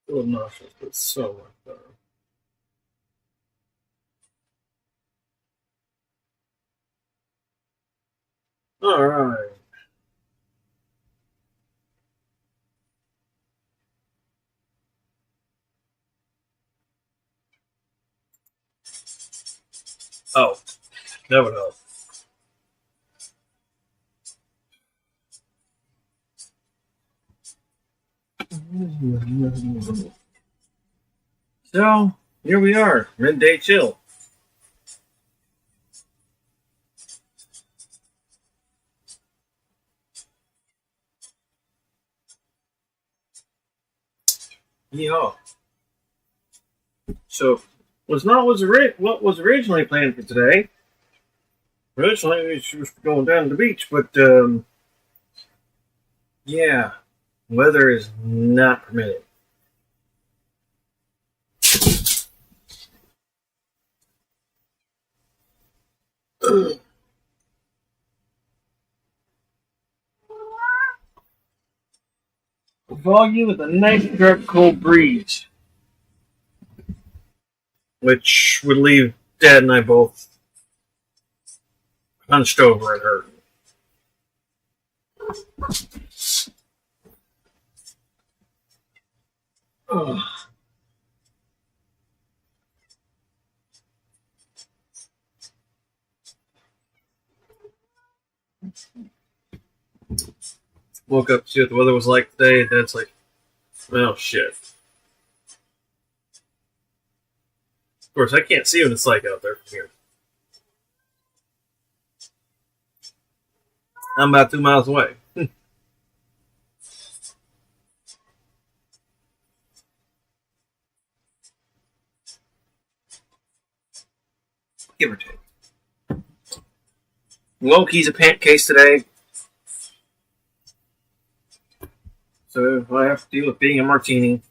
A little nauseous, but so much better. All right. Oh, that would help. So here we are, midday chill. Yeehaw! So was not what was originally planned for today. Originally, we were going down to the beach, but yeah, weather is not permitting. Volume with a nice sharp cold breeze, which would leave Dad and I both hunched over and hurting. Ugh. Woke up to see what the weather was like today, and Dad's like, "Oh shit." Of course, I can't see what it's like out there from here. I'm about 2 miles away. Give or take. Loki's a pant case today, so I have to deal with being a martini.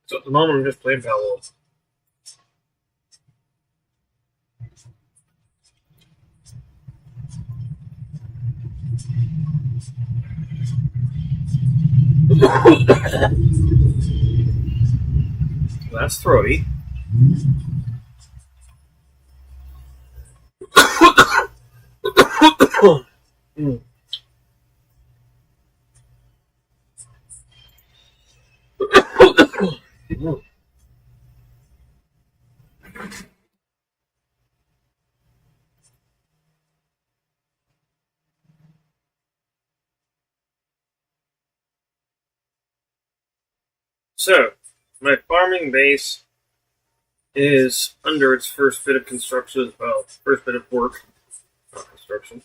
So at the moment, I'm just playing Power. That's throaty. Mm. So, my farming base is under its first bit of construction, well, first bit of work, not construction.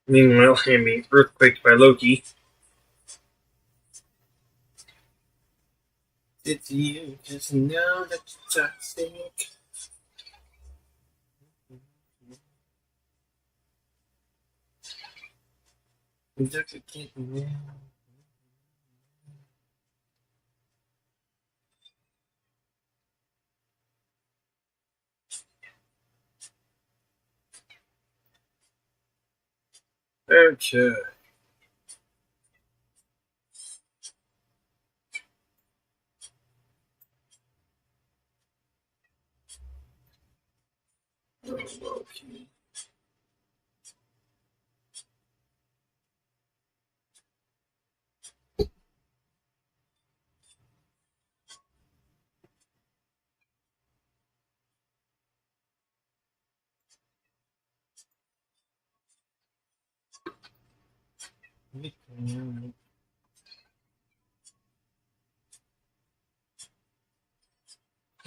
Meanwhile, I'm being earthquaked by Loki. Did you just know that you're toxic? Intoxicating now. Okay. Oh, Loki.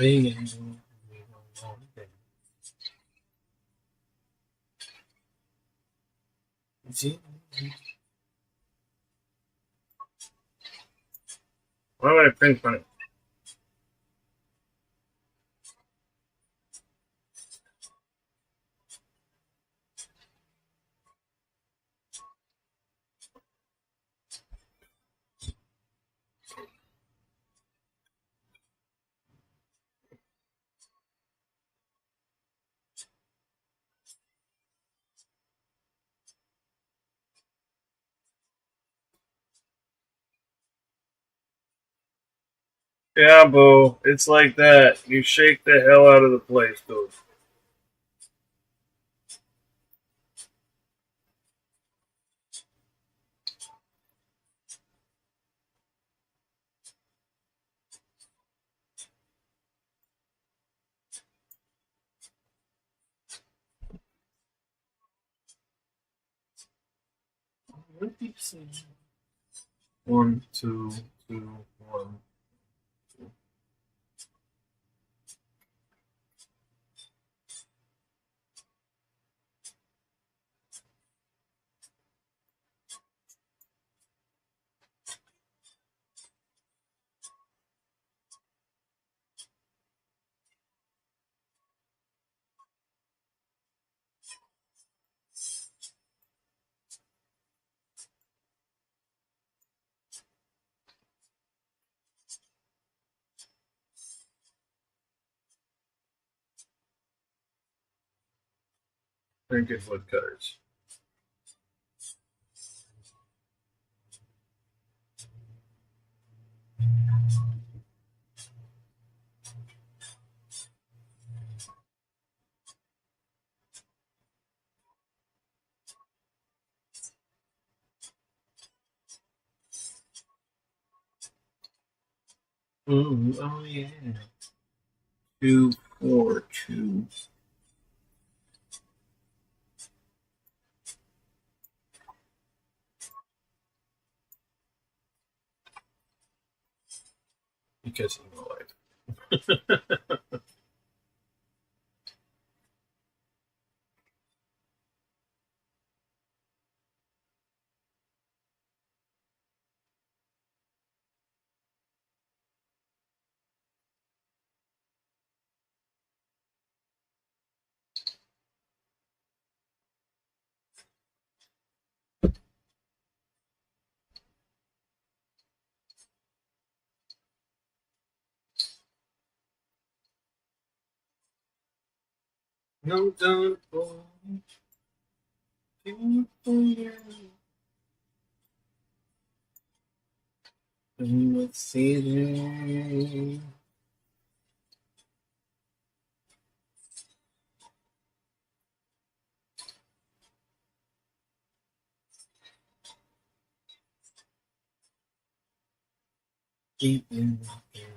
Big. Why would I print money? Yeah, boo. It's like that. You shake the hell out of the place, dude. What did you say? 1, 2, 2, 1. Printed woodcutters. Ooh, oh yeah. 2, 4, 2. Because of my life. No, don't. Let's see there. Deep in the air.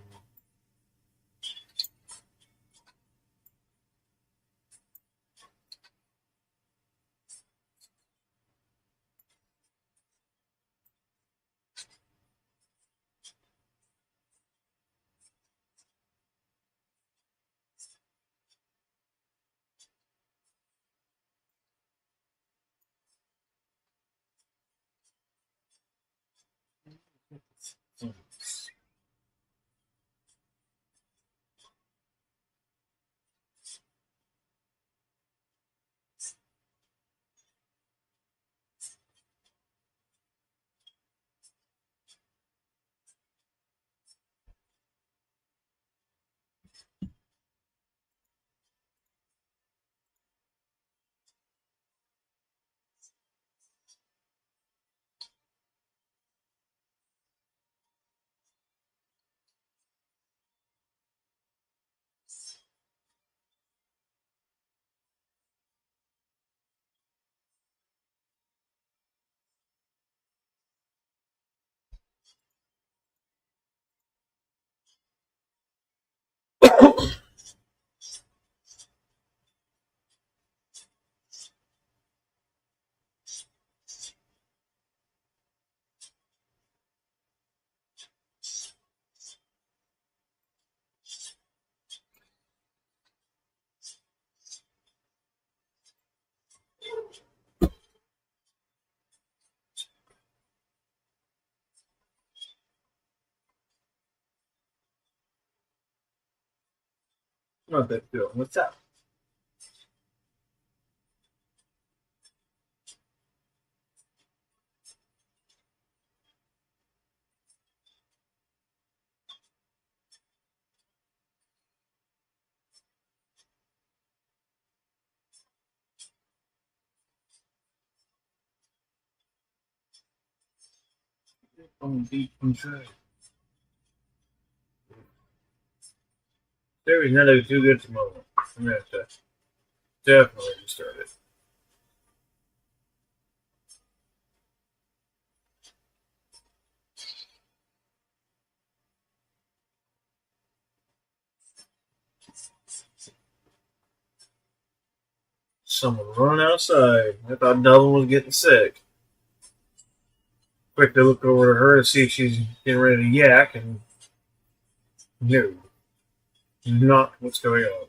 Not that good. What's up? I'm deep inside. Derby's not looking too good at the moment. I'm gonna have to definitely restart it. Someone run outside. I thought Dublin was getting sick. Quick to look over to her to see if she's getting ready to yak, and no, not what's going on.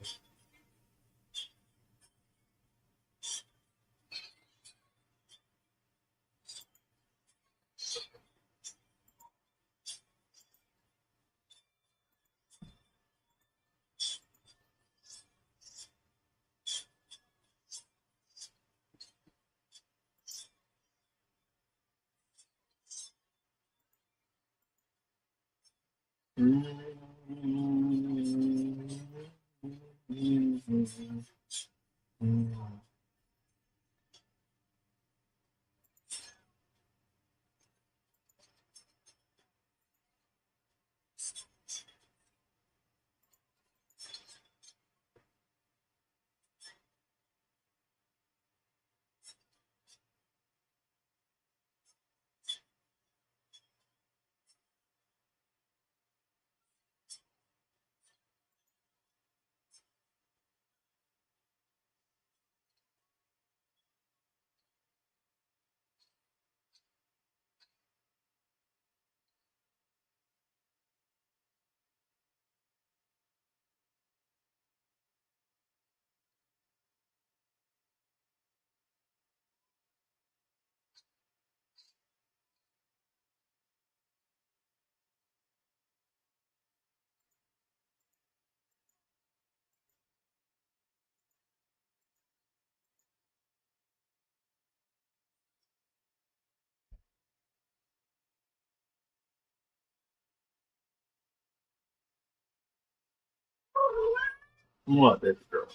What, baby girl?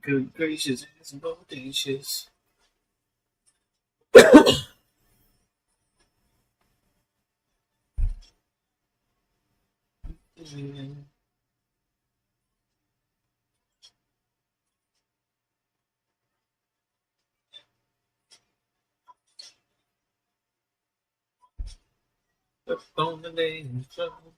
Good gracious, it's bodacious. Up on the day in trouble.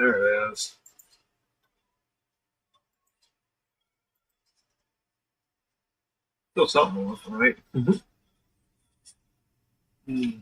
There it is. Still something else, right? Mm.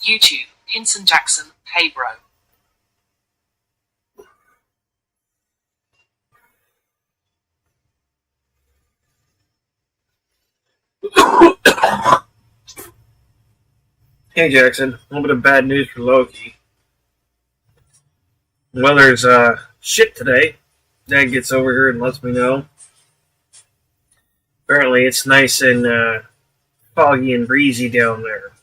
YouTube, Hinson Jackson, hey bro. Hey Jackson, a little bit of bad news for Loki. Weather's shit today. Dad gets over here and lets me know. Apparently it's nice and foggy and breezy down there.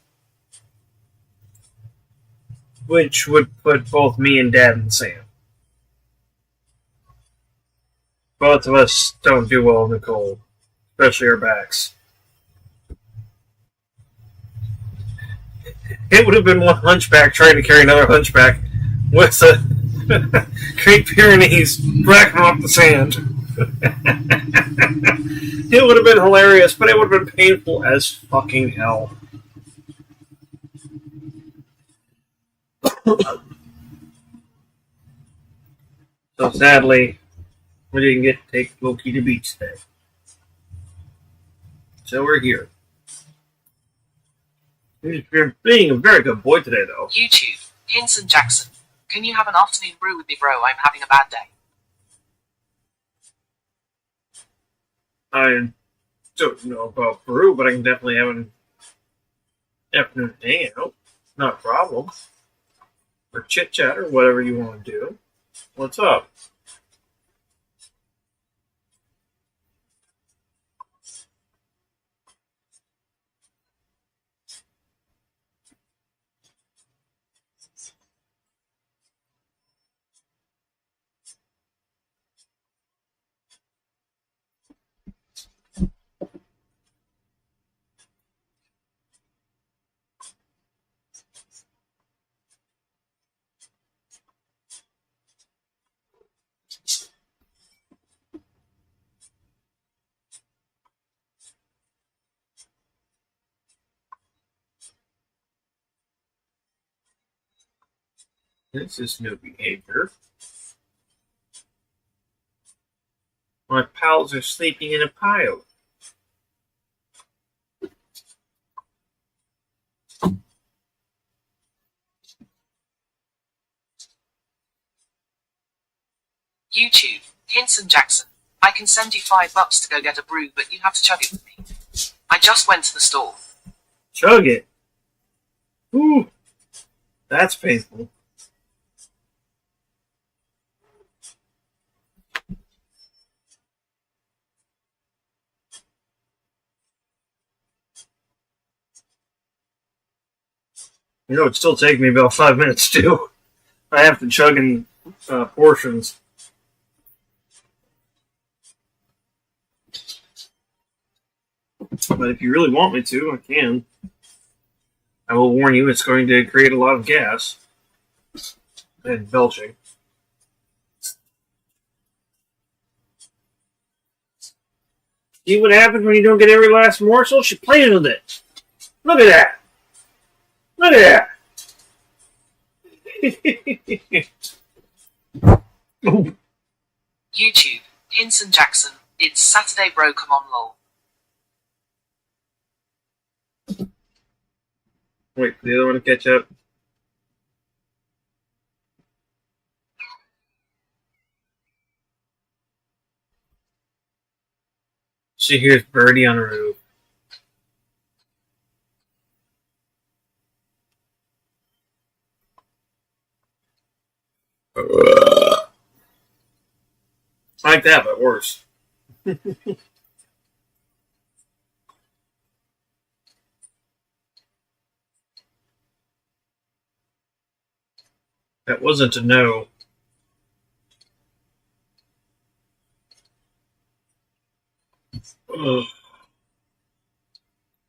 Which would put both me and Dad in the sand. Both of us don't do well in the cold, especially our backs. It would have been one hunchback trying to carry another hunchback with a Great Pyrenees bracking off the sand. It would have been hilarious, but it would have been painful as fucking hell. So sadly, we didn't get to take Loki to the beach today. So we're here. He's being a very good boy today, though. YouTube, Hinson Jackson, can you have an afternoon brew with me bro, I'm having a bad day. I don't know about brew, but I can definitely have an afternoon hangout. Not a problem. Or chit chat or whatever you want to do. What's up? This is new behavior. My pals are sleeping in a pile. YouTube, Hinson Jackson, I can send you $5 to go get a brew, but you have to chug it with me. I just went to the store. Chug it. Ooh, that's painful. You know, it'd still take me about 5 minutes too. I have to chug in portions. But if you really want me to, I can. I will warn you, it's going to create a lot of gas and belching. See what happens when you don't get every last morsel? She plays with it. Look at that. Look at that. YouTube, Hinson Jackson, it's Saturday bro, come on lol. Wait for the other one to catch up. She hears Birdie on the roof. Like that, but worse. That wasn't a no. Ugh.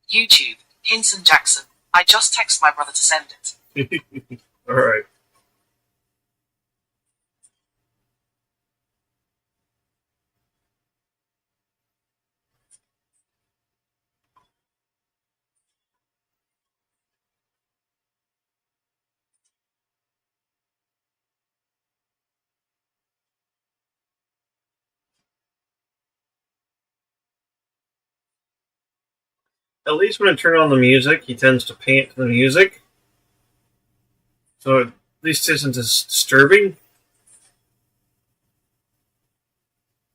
YouTube, Hinson Jackson. I just text my brother to send it. All right. At least when I turn on the music, he tends to pant to the music. So at least it isn't as disturbing.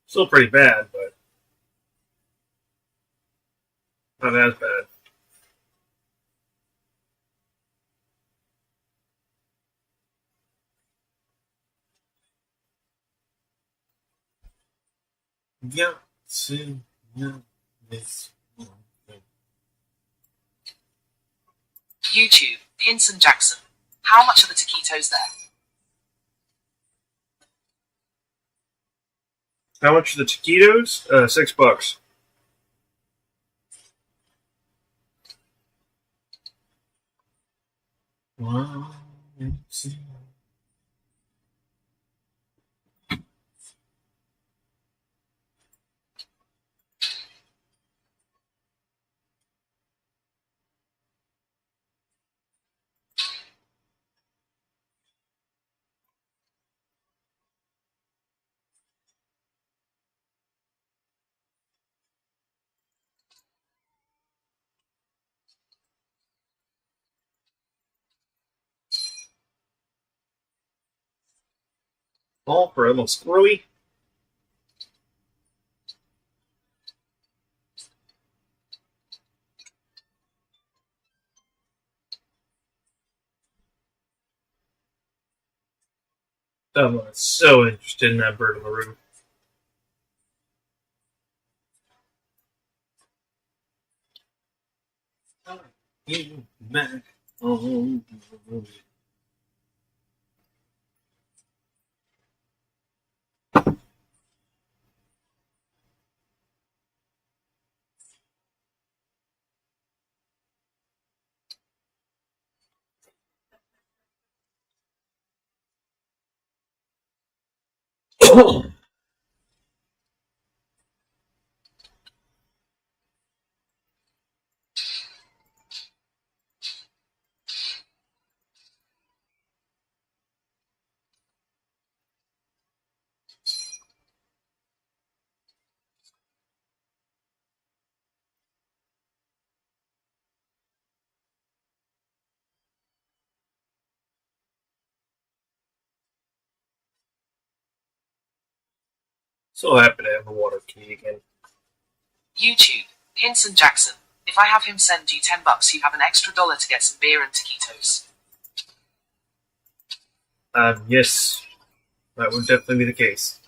Still pretty bad, but not as bad. Yeah. See, yeah, this. YouTube, Hinson Jackson. How much are the taquitos there? How much are the taquitos? $6. Wow. All for almost squirrely. I'm so interested in that bird on the roof. You back on the road. So happy to have a water key again. YouTube, Hinson Jackson. If I have him send you $10, you have an extra dollar to get some beer and taquitos. Yes, that would definitely be the case.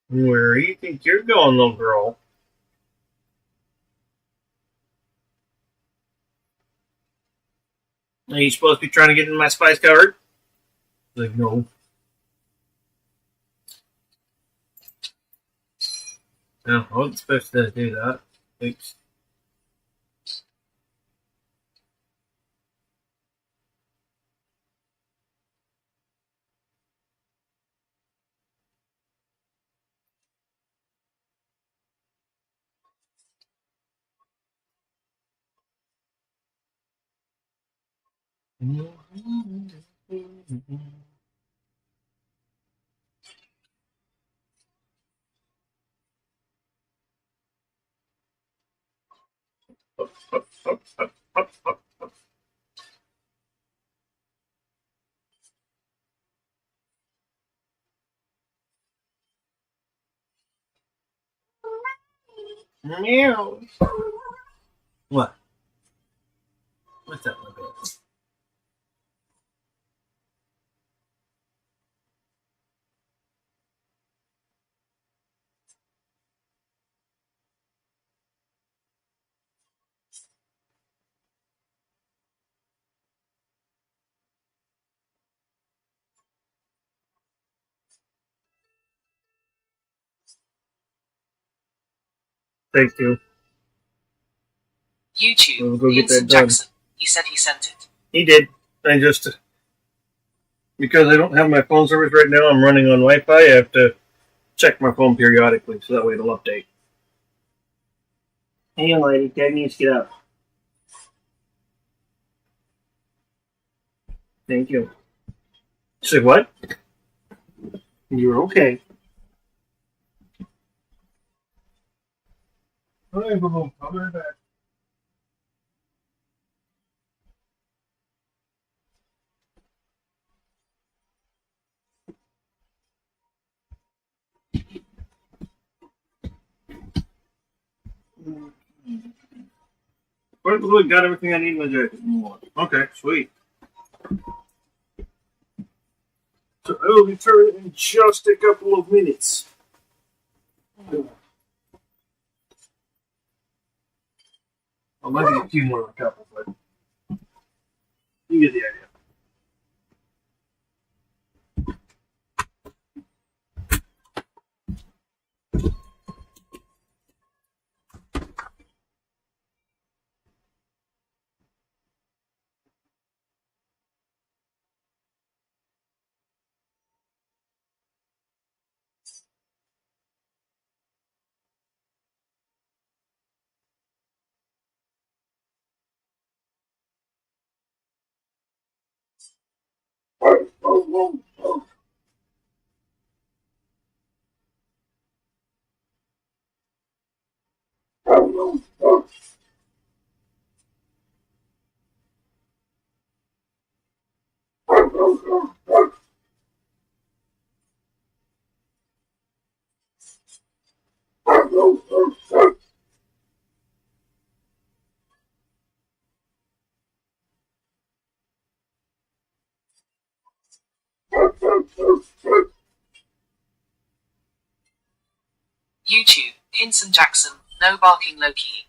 Where do you think you're going, little girl? Are you supposed to be trying to get in my spice cupboard? Like, no. No, I wasn't supposed to do that. Oops. Meow. What? What's that, my baby? Thank you. YouTube, We'll go get that Hinson done. Jackson. He said he sent it. He did. I just, because I don't have my phone service right now, I'm running on Wi-Fi. I have to check my phone periodically, so that way it'll update. Hang on, lady. Dad needs to get up. Thank you. Say what? You're okay. All right, Boo-Boo. I'll be right back. What, Blue? Got everything I need in my jacket. Okay, sweet. So I will return in just a couple of minutes. I might be a few more than a couple, but you get the idea. YouTube, Hinson Jackson. No barking low key.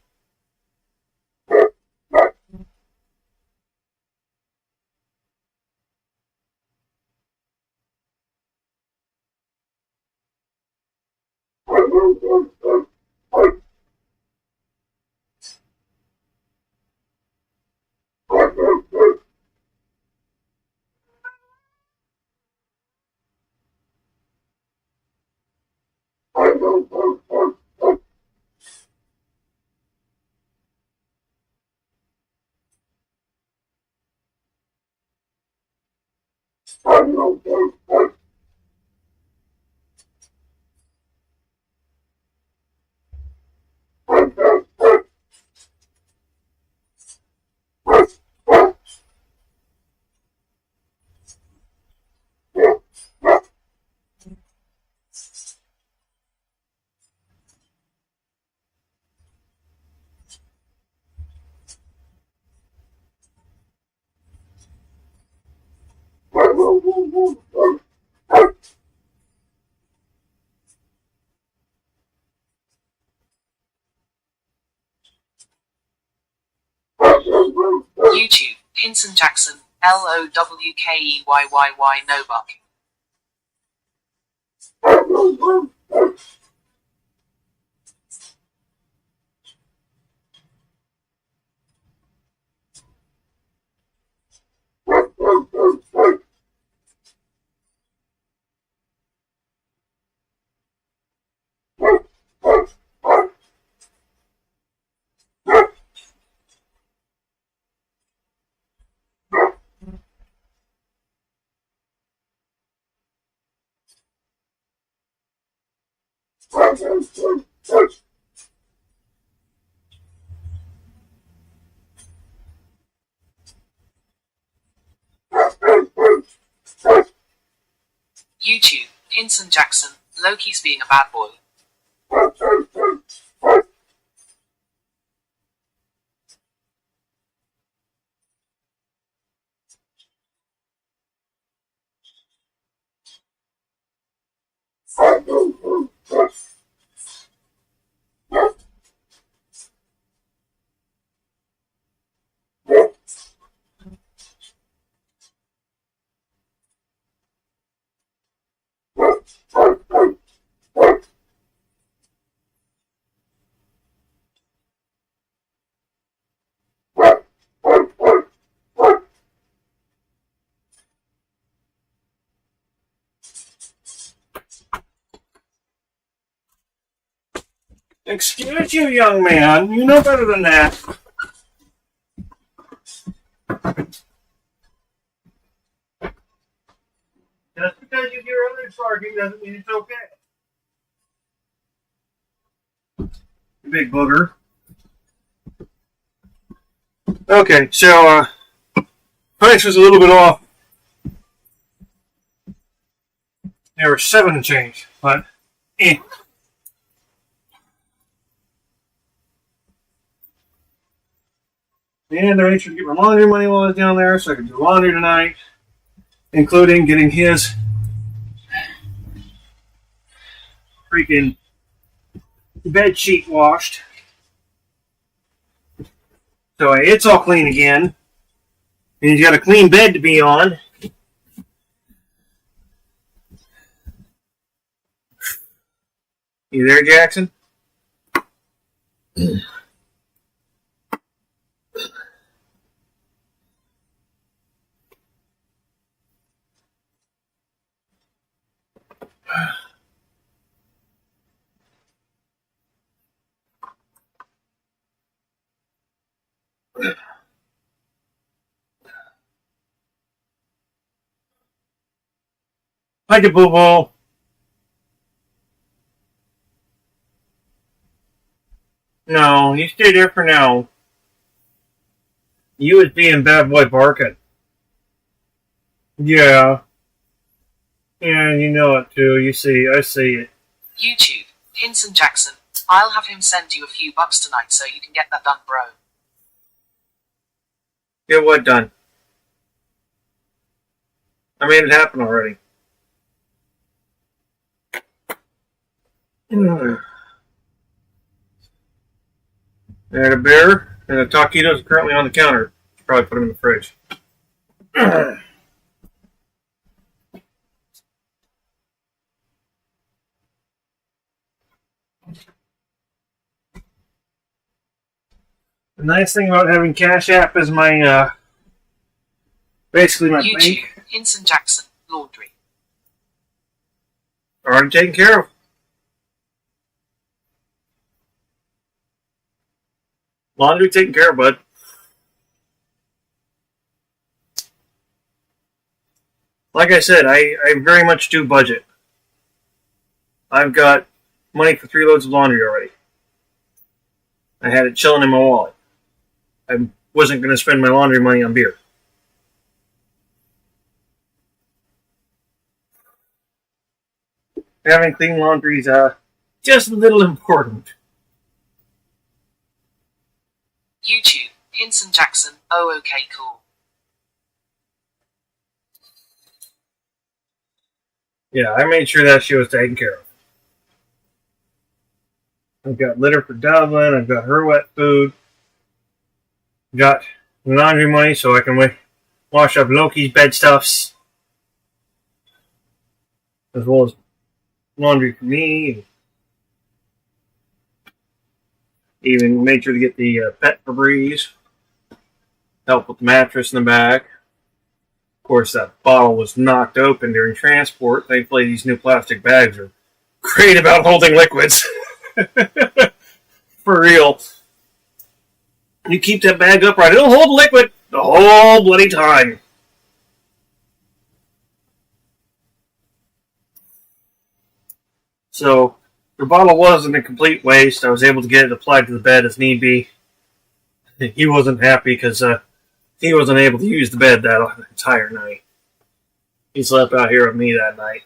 YouTube, Hinson Jackson. LOWKEYYY. No barking. YouTube, Hinson Jackson. Loki's being a bad boy. Excuse you, young man. You know better than that. Just because you hear others barking doesn't mean it's okay. You big booger. Okay, so price was a little bit off. There were 7 and change, but eh. And I made sure to get my laundry money while I was down there so I could do laundry tonight, including getting his freaking bed sheet washed. So it's all clean again. And he's got a clean bed to be on. You there, Jackson? Hi, Boo Boo. No, you stay there for now. You was being bad boy barking. Yeah. Yeah, you know it too. You see, I see it. YouTube, Hinson Jackson. I'll have him send you a few bucks tonight so you can get that done, bro. Get what done? I made it happen already. And a beer and the taquitos are currently on the counter. Should probably put them in the fridge. The nice thing about having Cash App is my, basically my YouTube, bank. Hinson Jackson, laundry. Already taken care of. Laundry taken care of, bud. Like I said, I very much do budget. I've got money for 3 loads of laundry already. I had it chilling in my wallet. I wasn't going to spend my laundry money on beer. Having clean laundry is just a little important. YouTube, Hinson Jackson. Oh, okay, cool. Yeah, I made sure that shit was taken care of. I've got litter for Dublin. I've got her wet food. Got laundry money so I can wash up Loki's bed stuffs. As well as laundry for me. And even made sure to get the pet Febreze. Help with the mattress in the back. Of course, that bottle was knocked open during transport. Thankfully, these new plastic bags are great about holding liquids. For real. You keep that bag upright, it'll hold liquid the whole bloody time. So, the bottle wasn't a complete waste. I was able to get it applied to the bed as need be. He wasn't happy because he wasn't able to use the bed that entire night. He slept out here with me that night.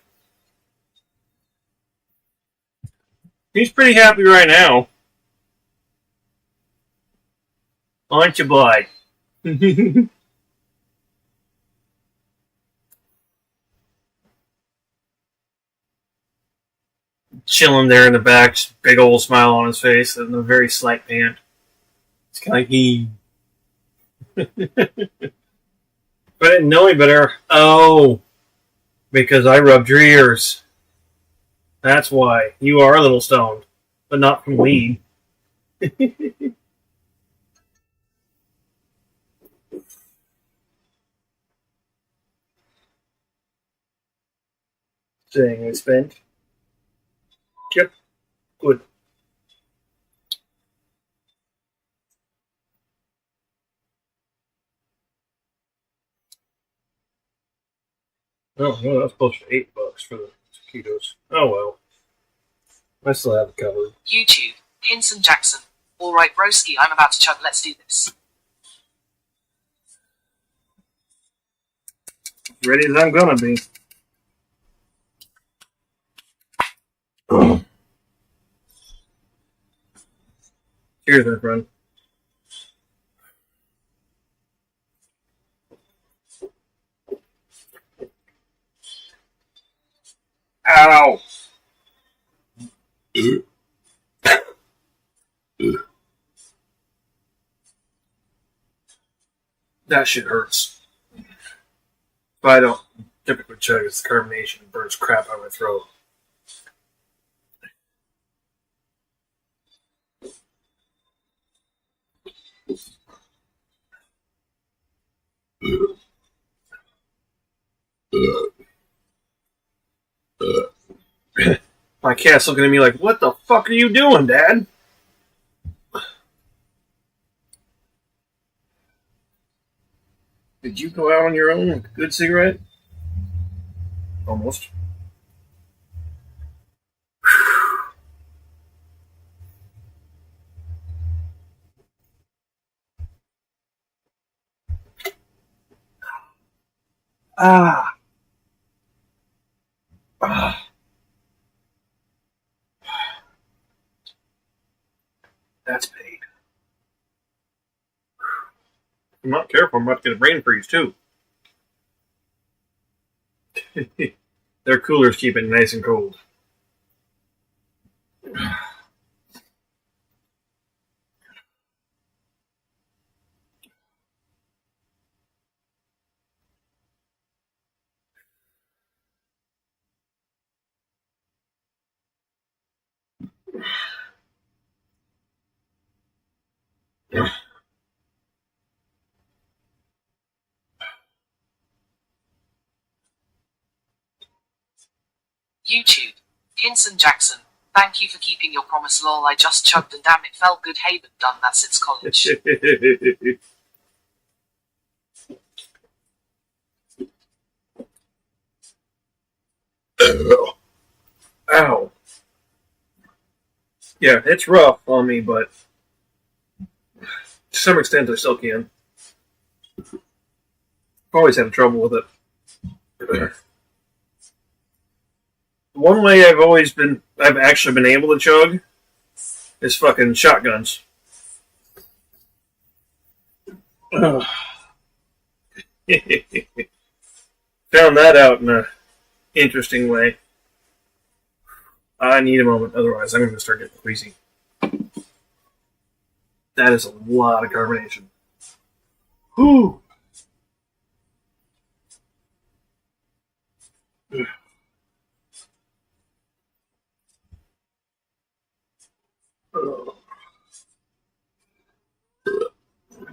He's pretty happy right now. Aren't you, bud? Chilling there in the back, just big old smile on his face and a very slight pant. It's kind of like he. If I didn't know any better, because I rubbed your ears. That's why. You are a little stoned, but not from weed. Saying I spent. Yep. Good. Oh no, that's close to $8 for the taquitos. Oh well, I still have it covered. YouTube, Hinson Jackson. Alright broski, I'm about to chug, let's do this. Ready as I'm gonna be. Cheers, my friend. Ow! That shit hurts. But I don't typically chug. It's the carbonation that burns crap out of my throat. My cat's looking at me like, what the fuck are you doing, Dad? Did you go out on your own with a good cigarette? Almost. Ah. Ah. That's pain. If I'm not careful, I'm about to get a brain freeze, too. Their coolers keep it nice and cold. YouTube, Hinson Jackson. Thank you for keeping your promise lol, I just chugged and damn it felt good, haven't done that since college. Ow. Yeah, it's rough on me, but to some extent I still can. I've always had trouble with it. One way I've actually been able to chug is fucking shotguns. Found that out in a interesting way. I need a moment, otherwise I'm going to start getting queasy. That is a lot of carbonation. Whew.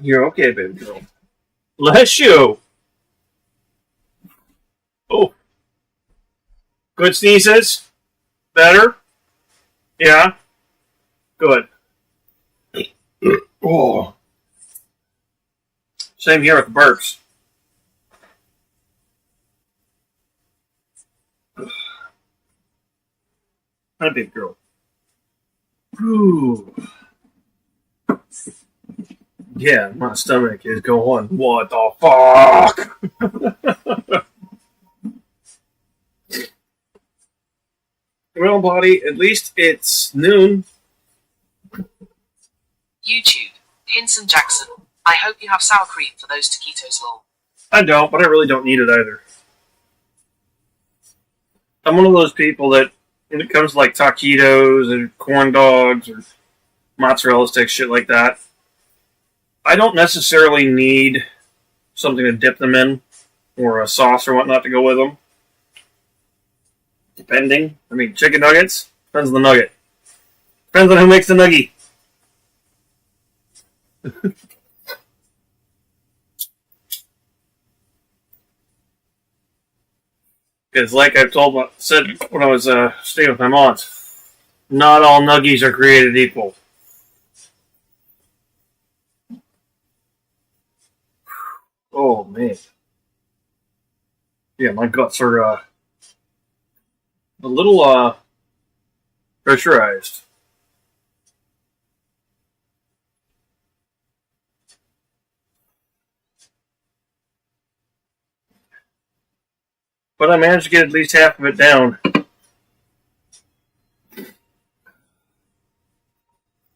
You're okay, baby girl. Bless you. Oh. Good sneezes? Better? Yeah? Good. Oh. Same here with the burps. Hi, big girl. Ooh. Yeah, my stomach is going, what the fuck? Well, buddy, at least it's noon. YouTube, Hinson Jackson. I hope you have sour cream for those taquitos lol. I don't, but I really don't need it either. I'm one of those people that, when it comes to like taquitos or corn dogs or mozzarella sticks, shit like that, I don't necessarily need something to dip them in or a sauce or whatnot to go with them. Depending. I mean, chicken nuggets, depends on the nugget. Depends on who makes the nuggie. Because, like I've said when I was staying with my moms, not all nuggies are created equal. Oh man, Yeah, my guts are a little pressurized. But I managed to get at least half of it down.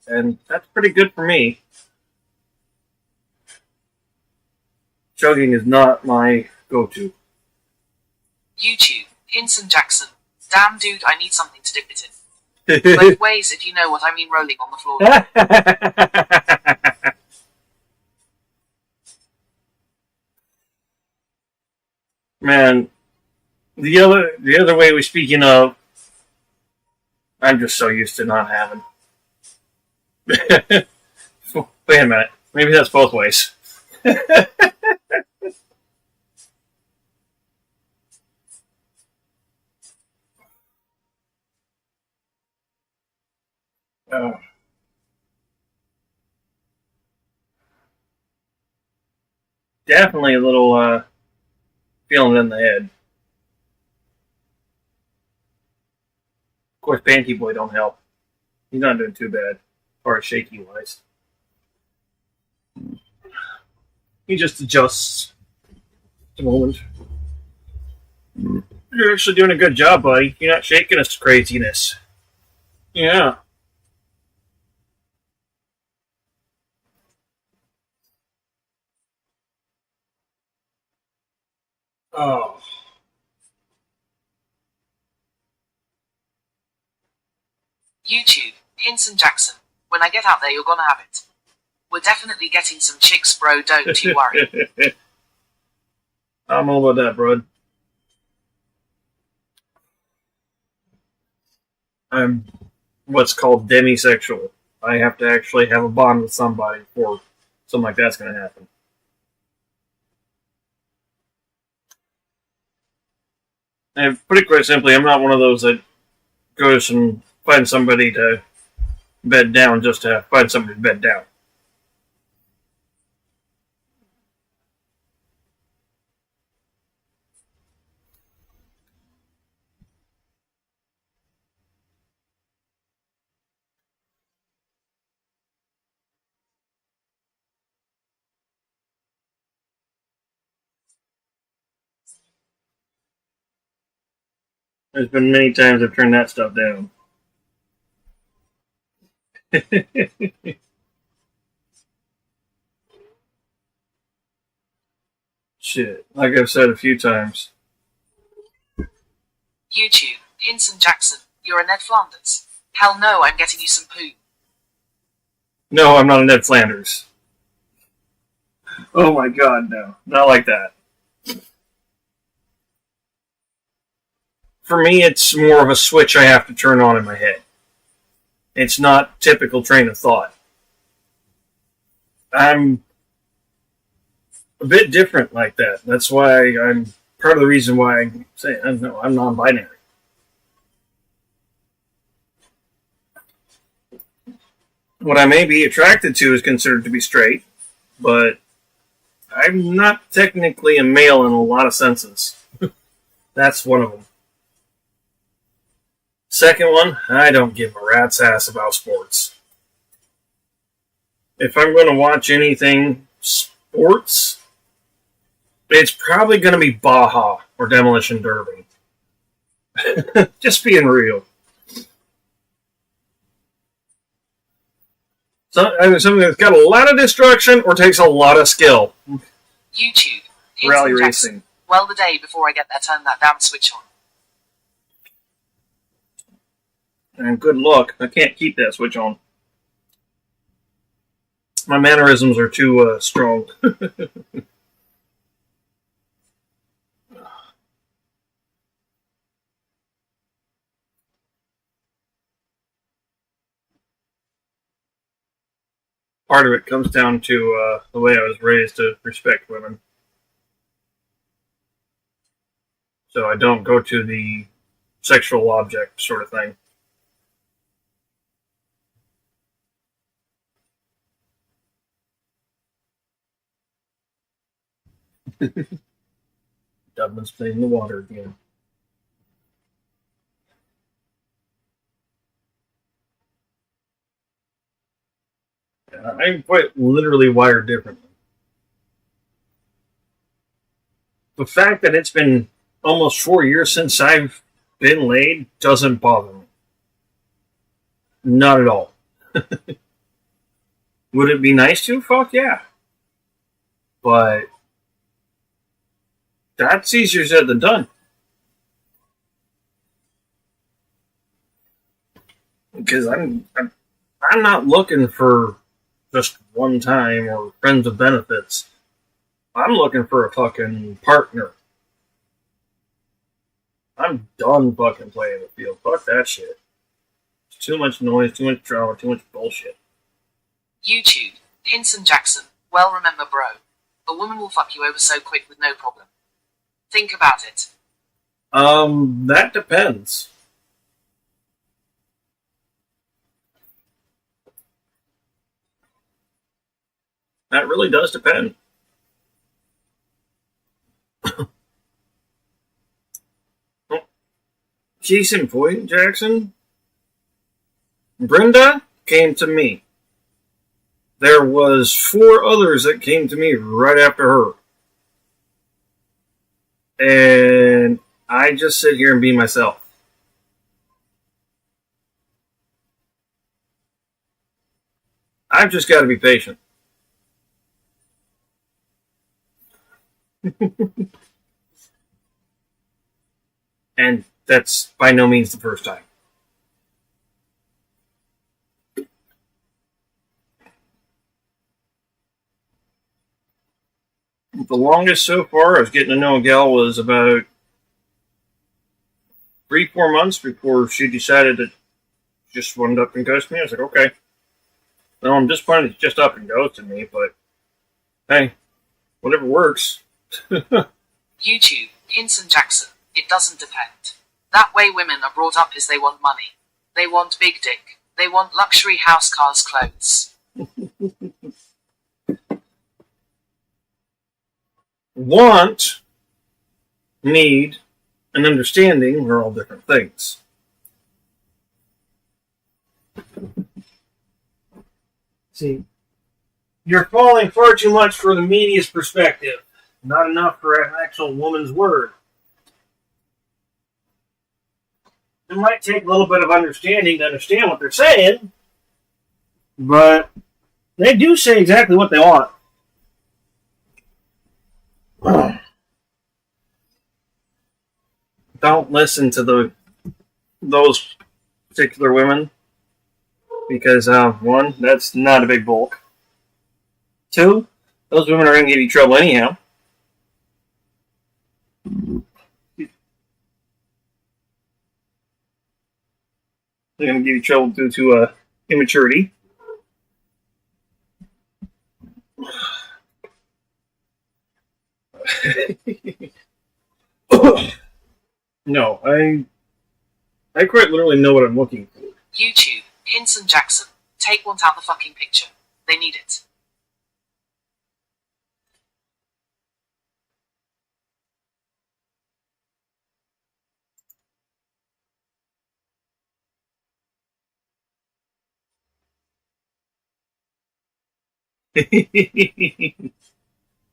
And that's pretty good for me. Chugging is not my go-to. YouTube, Hinson Jackson. Damn dude, I need something to dip it in. Both ways, if you know what I mean, rolling on the floor. Man, the other way we're speaking of, I'm just so used to not having. Wait a minute. Maybe that's both ways. Oh. Definitely a little feeling it in the head. Of course, Panty Boy don't help. He's not doing too bad, as far as shaky wise. He just adjusts at the moment. You're actually doing a good job, buddy. You're not shaking us craziness. Yeah. Oh. YouTube, Hinson Jackson. When I get out there, you're gonna have it. We're definitely getting some chicks, bro. Don't you worry. I'm all about that, bro. I'm what's called demisexual. I have to actually have a bond with somebody before something like that's going to happen. And put it quite simply, I'm not one of those that goes and finds somebody to bed down just to find somebody to bed down. There's been many times I've turned that stuff down. Shit. Like I've said a few times. YouTube, Hinson Jackson. You're a Ned Flanders. Hell no, I'm getting you some poo. No, I'm not a Ned Flanders. Oh my god, no. Not like that. For me, it's more of a switch I have to turn on in my head. It's not typical train of thought. I'm a bit different like that. That's why I'm part of the reason why I say I'm non-binary. What I may be attracted to is considered to be straight, but I'm not technically a male in a lot of senses. That's one of them. Second one, I don't give a rat's ass about sports. If I'm going to watch anything sports, it's probably going to be Baja or Demolition Derby. Just being real. Something that's got a lot of destruction or takes a lot of skill. YouTube, Hinson Rally Jackson. racing. Well, the day before I get there, turn that damn switch on. And good luck. I can't keep that switch on. My mannerisms are too strong. Part of it comes down to the way I was raised to respect women. So I don't go to the sexual object sort of thing. Dublin's playing the water again. I'm quite literally wired differently. The fact that it's been almost 4 years since I've been laid doesn't bother me. Not at all. Would it be nice to? Fuck yeah. But that's easier said than done. Because I'm not looking for just one time or friends with benefits. I'm looking for a fucking partner. I'm done fucking playing the field. Fuck that shit. It's too much noise, too much drama, too much bullshit. YouTube, Hinson Jackson. Well, remember, bro. A woman will fuck you over so quick with no problem. Think about it. That depends. That really does depend. Case in point, Jackson. Brenda came to me. There was 4 others that came to me right after her. And I just sit here and be myself. I've just got to be patient. And that's by no means the first time. The longest so far I was getting to know a gal was about 3-4 months before she decided to just wanted up and ghost me. I was like, okay. Well, I'm disappointed it's just up and ghosted me, but hey, whatever works. YouTube, Hinson Jackson. It doesn't depend. That way women are brought up is they want money. They want big dick. They want luxury house, cars, clothes. Want, need, and understanding are all different things. See, you're falling far too much for the media's perspective, not enough for an actual woman's word. It might take a little bit of understanding to understand what they're saying, but they do say exactly what they want. Don't listen to those particular women because 1, that's not a big bulk. 2, those women are going to give you trouble anyhow. They're going to give you trouble due to immaturity. No, I quite literally know what I'm looking for. YouTube, Hinson Jackson. Take one out the fucking picture. They need it.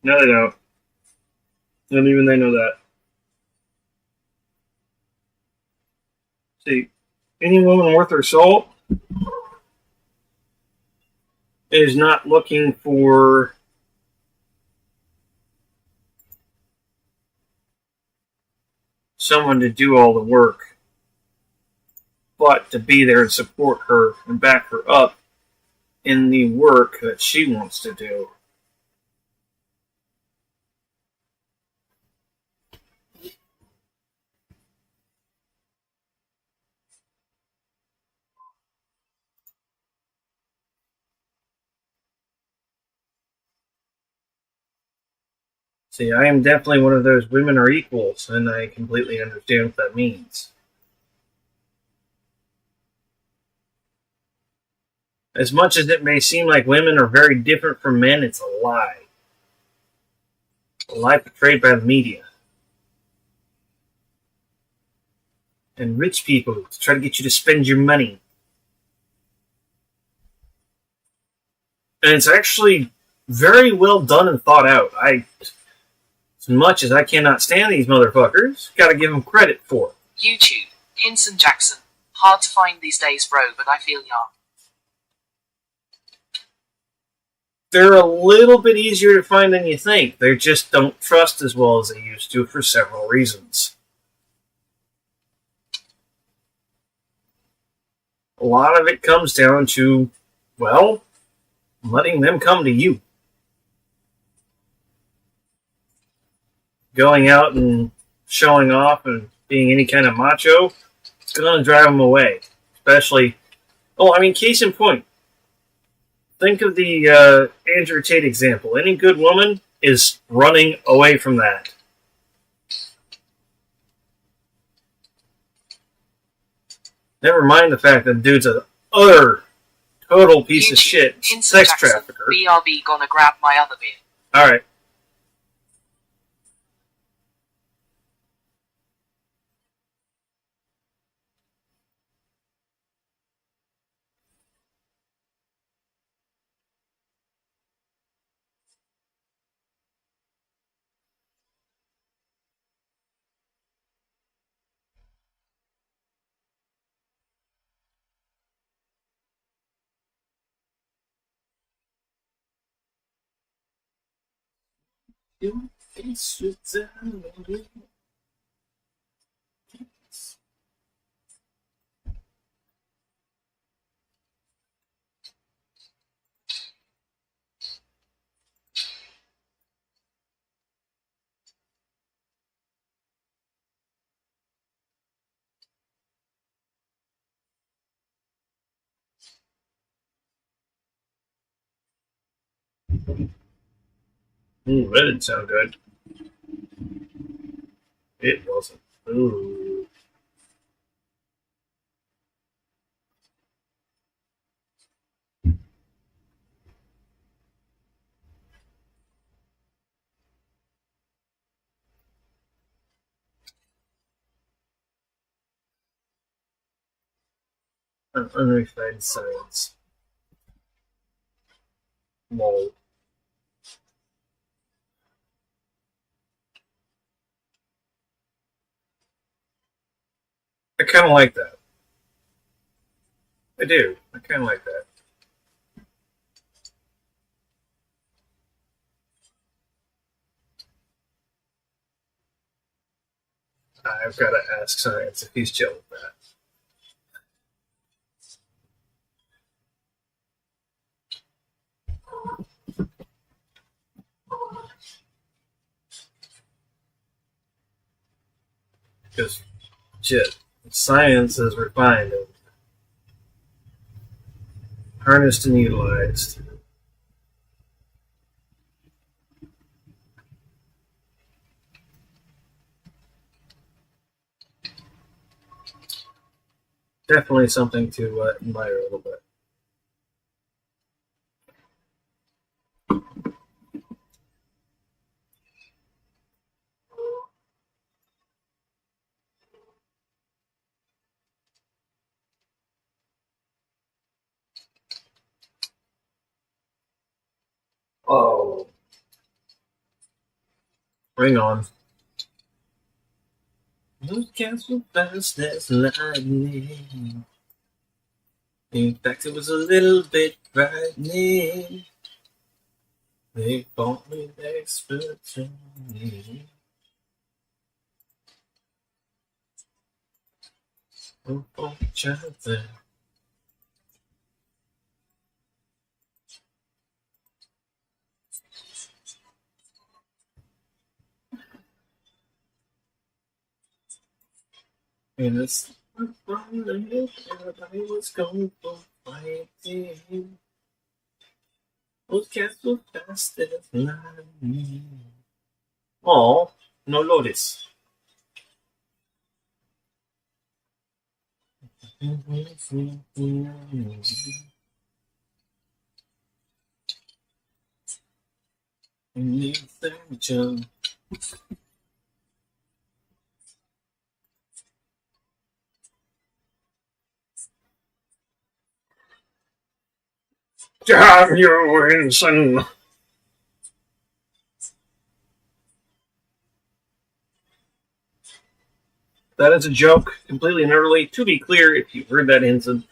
No, they don't. Not even they know that. See, any woman worth her salt is not looking for someone to do all the work, but to be there and support her and back her up in the work that she wants to do. See, I am definitely one of those women are equals, and I completely understand what that means. As much as it may seem like women are very different from men, it's a lie. A lie portrayed by the media. and rich people to try to get you to spend your money. And it's actually very well done and thought out. As much as I cannot stand these motherfuckers, gotta give them credit for it. YouTube, Hinson Jackson. Hard to find these days, bro, but I feel young. They're a little bit easier to find than you think. They just don't trust as well as they used to for several reasons. A lot of it comes down to, well, letting them come to you. Going out and showing off and being any kind of macho, it's going to drive them away. Especially, case in point. Think of the Andrew Tate example. Any good woman is running away from that. Never mind the fact that dude's an utter, total piece of shit sex trafficker. BRB gonna grab my other beer. Alright. Ooh, that didn't sound good. It wasn't. Ooh. Unrefined science. Lol. I kind of like that. I do. I kind of like that. I've got to ask Science if he's chill with that. Because, shit, science is refined and harnessed and utilized. Definitely something to admire a little bit. Oh. Bring on. Those cats were fast as lightning. In fact, it was a little bit frightening. They fought with expert training. Oh, each other. And it's everybody was going for fighting. Those cats were fast as lightning. Oh, no Lotus. Damn you, Winston! That is a joke, completely and utterly. To be clear, if you've heard that, Hinson.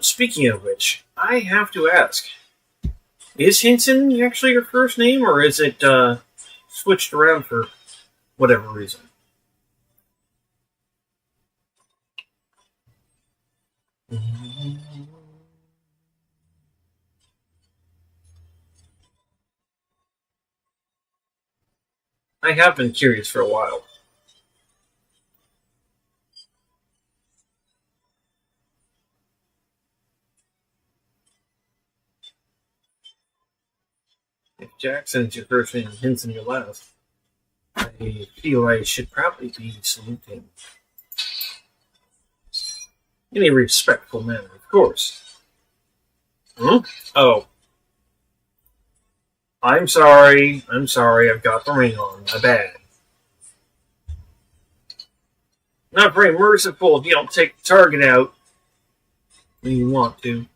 Speaking of which, I have to ask: is Hinson actually your first name, or is it switched around for whatever reason? I have been curious for a while. If Jackson is your first name and Hinson your last, I feel I should probably be saluting in a respectful manner, of course. Hmm? Oh. I'm sorry. I've got the ring on. My bad. Not very merciful if you don't take the target out when you want to.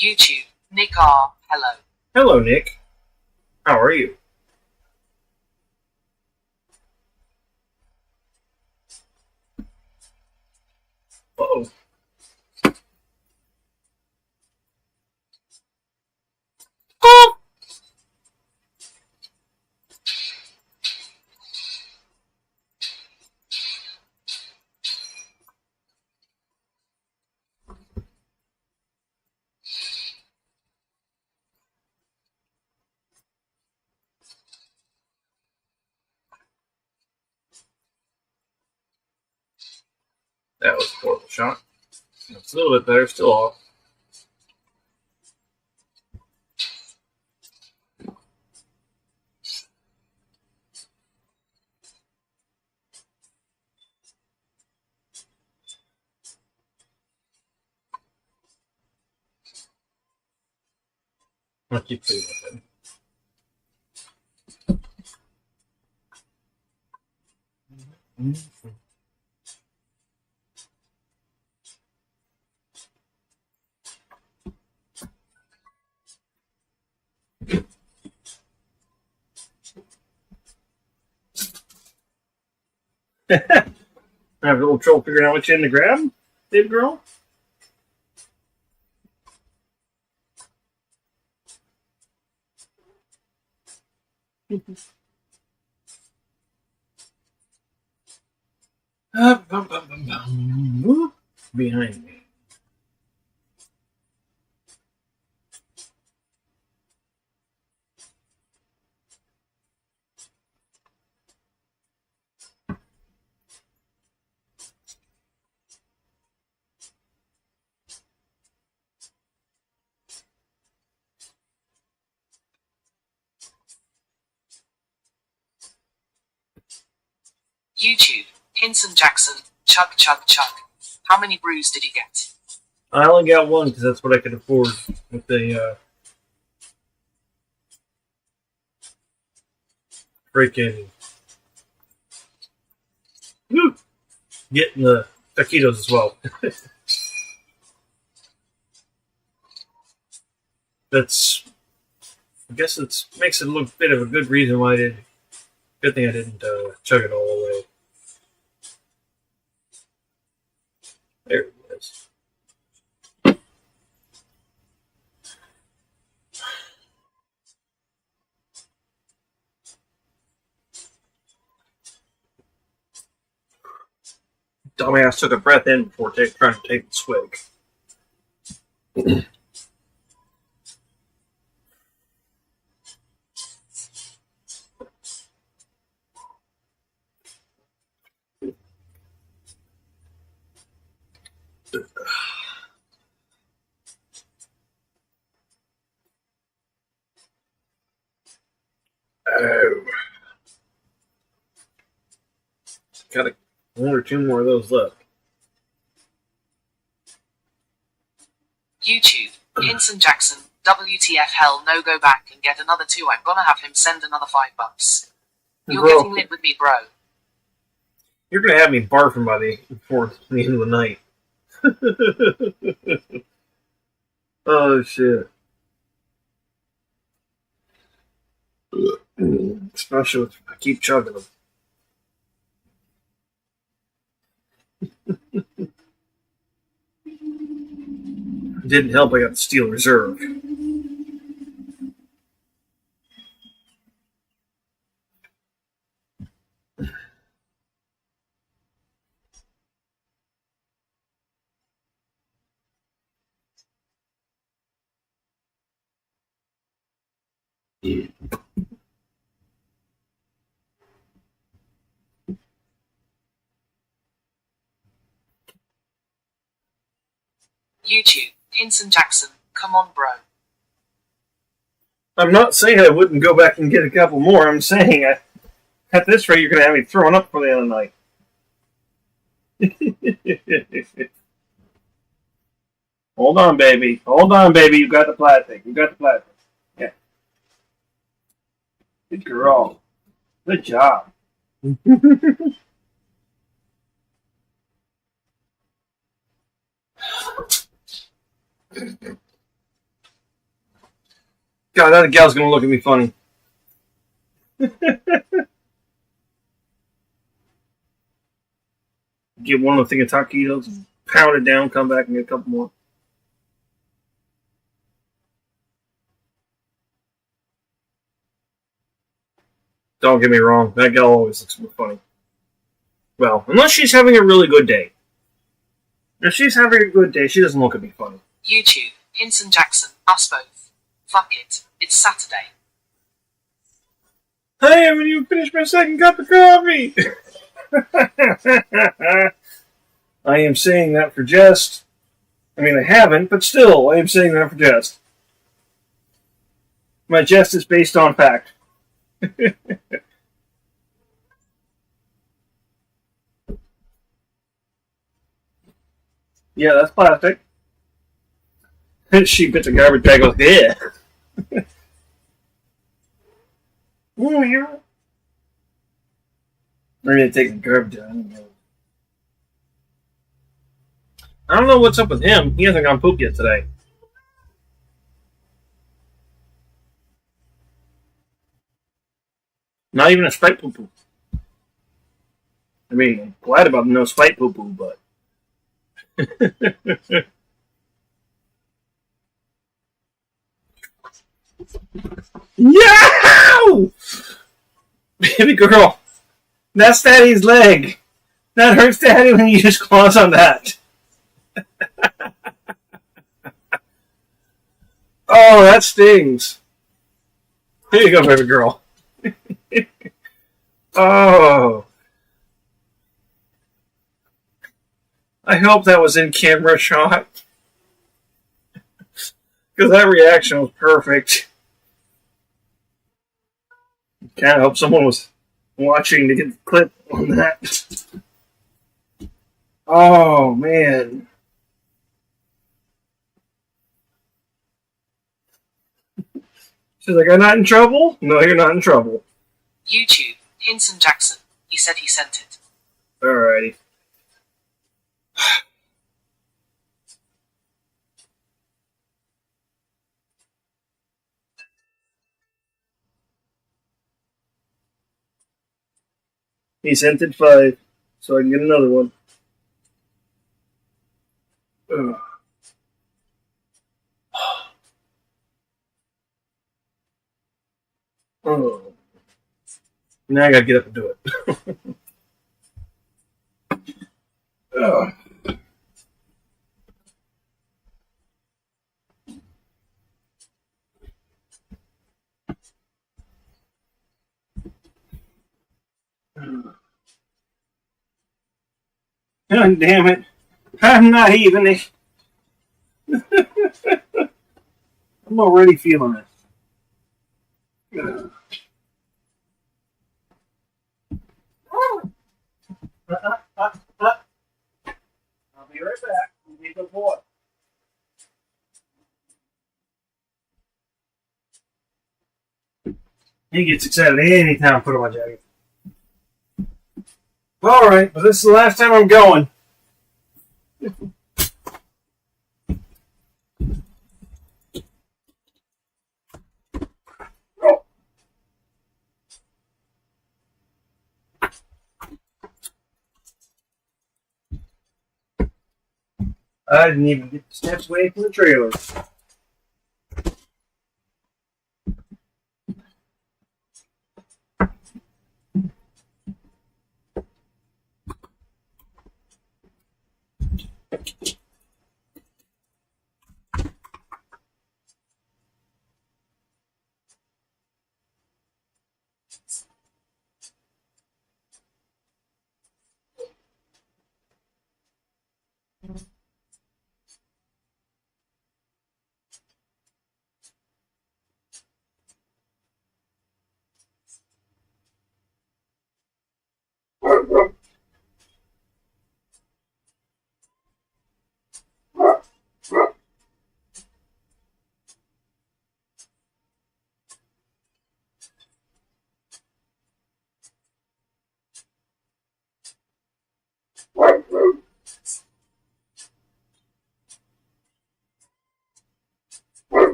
YouTube, Nick R. Hello. Hello, Nick. How are you? Uh-oh. That was a horrible shot. It's a little bit better, still off. I'll keep doing it then. I have a little trouble figuring out which end to grab, Dave Girl. Behind me. YouTube, Hinson Jackson, chug chug chug. How many brews did you get? I only got one because that's what I could afford with the freaking getting the taquitos as well. That's, I guess it makes it look a bit of a good reason why I did. Good thing I didn't chug it all away. There it is. Dumbass took a breath in before trying to take the swig. Oh. Got one or two more of those left. YouTube, Hinson Jackson, WTF hell no, go back and get another 2. I'm gonna have him send another $5. You're Bro, getting lit with me, bro. you're gonna have me barfing by before the end of the night. Oh shit. Especially if I keep chugging them. Didn't help I got the Steel Reserve. YouTube, Hinson Jackson, come on, bro. I'm not saying I wouldn't go back and get a couple more. I'm saying at this rate, you're going to have me throwing up for the end of the night. Hold on, baby. Hold on, baby. You got the plastic. You got the plastic. Yeah. Good girl. Good job. God, that gal's going to look at me funny. Get one of the thing of taquitos, pound it down, come back and get a couple more. Don't get me wrong, that gal always looks more funny. Well, unless she's having a really good day. If she's having a good day, she doesn't look at me funny. YouTube, Hinson Jackson, us both. Fuck it, it's Saturday. I haven't even finished my second cup of coffee! I am saying that for jest. I mean, I haven't, but still, I am saying that for jest. My jest is based on fact. Yeah, that's plastic. She bit the garbage bag with yeah. Oh, yeah. I'm gonna take the garbage out. I don't know what's up with him. He hasn't gone poop yet today. Not even a spite poo poo. I mean, I'm glad about no spite poo poo, but. Yow! Baby girl, that's Daddy's leg. That hurts Daddy when you use claws on that. Oh, that stings. Here you go, baby girl. Oh. I hope that was in camera shot. Because that reaction was perfect. Kind of hope someone was watching to get the clip on that. Oh, man. She's like, I'm not in trouble? No, you're not in trouble. YouTube, Hinson Jackson, he said he sent it. Alrighty. He sent it 5, so I can get another one. Ugh. Oh. Now I gotta get up and do it. Ugh. God damn it. I'm not even. I'm already feeling it. Ugh. I'll be right back. You be a good boy. He gets excited anytime I put on my jacket. Alright, but this is the last time I'm going. I didn't even get the steps away from the trailer.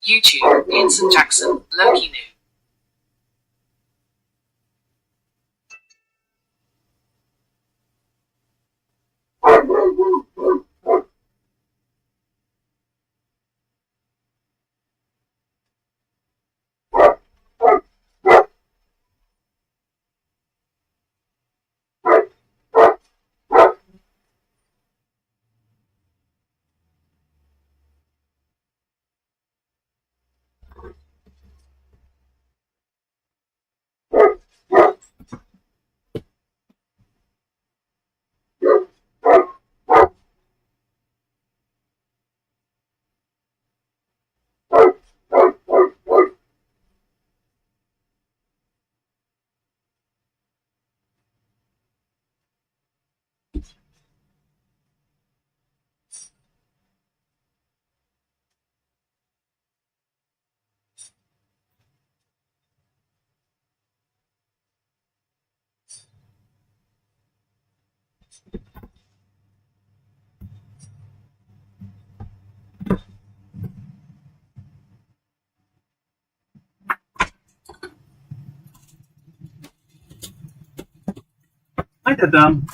YouTube, Ensign Jackson, Loki New. Ain't that dumb?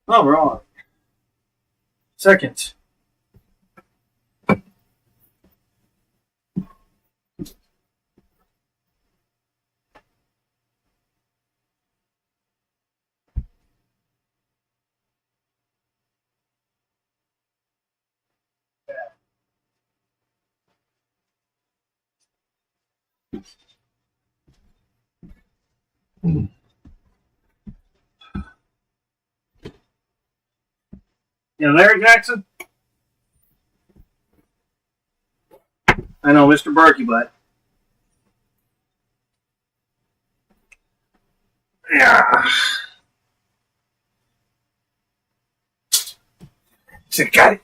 All right. Second. You know Larry Jackson? I know Mr. Berkey, but yeah. So got it.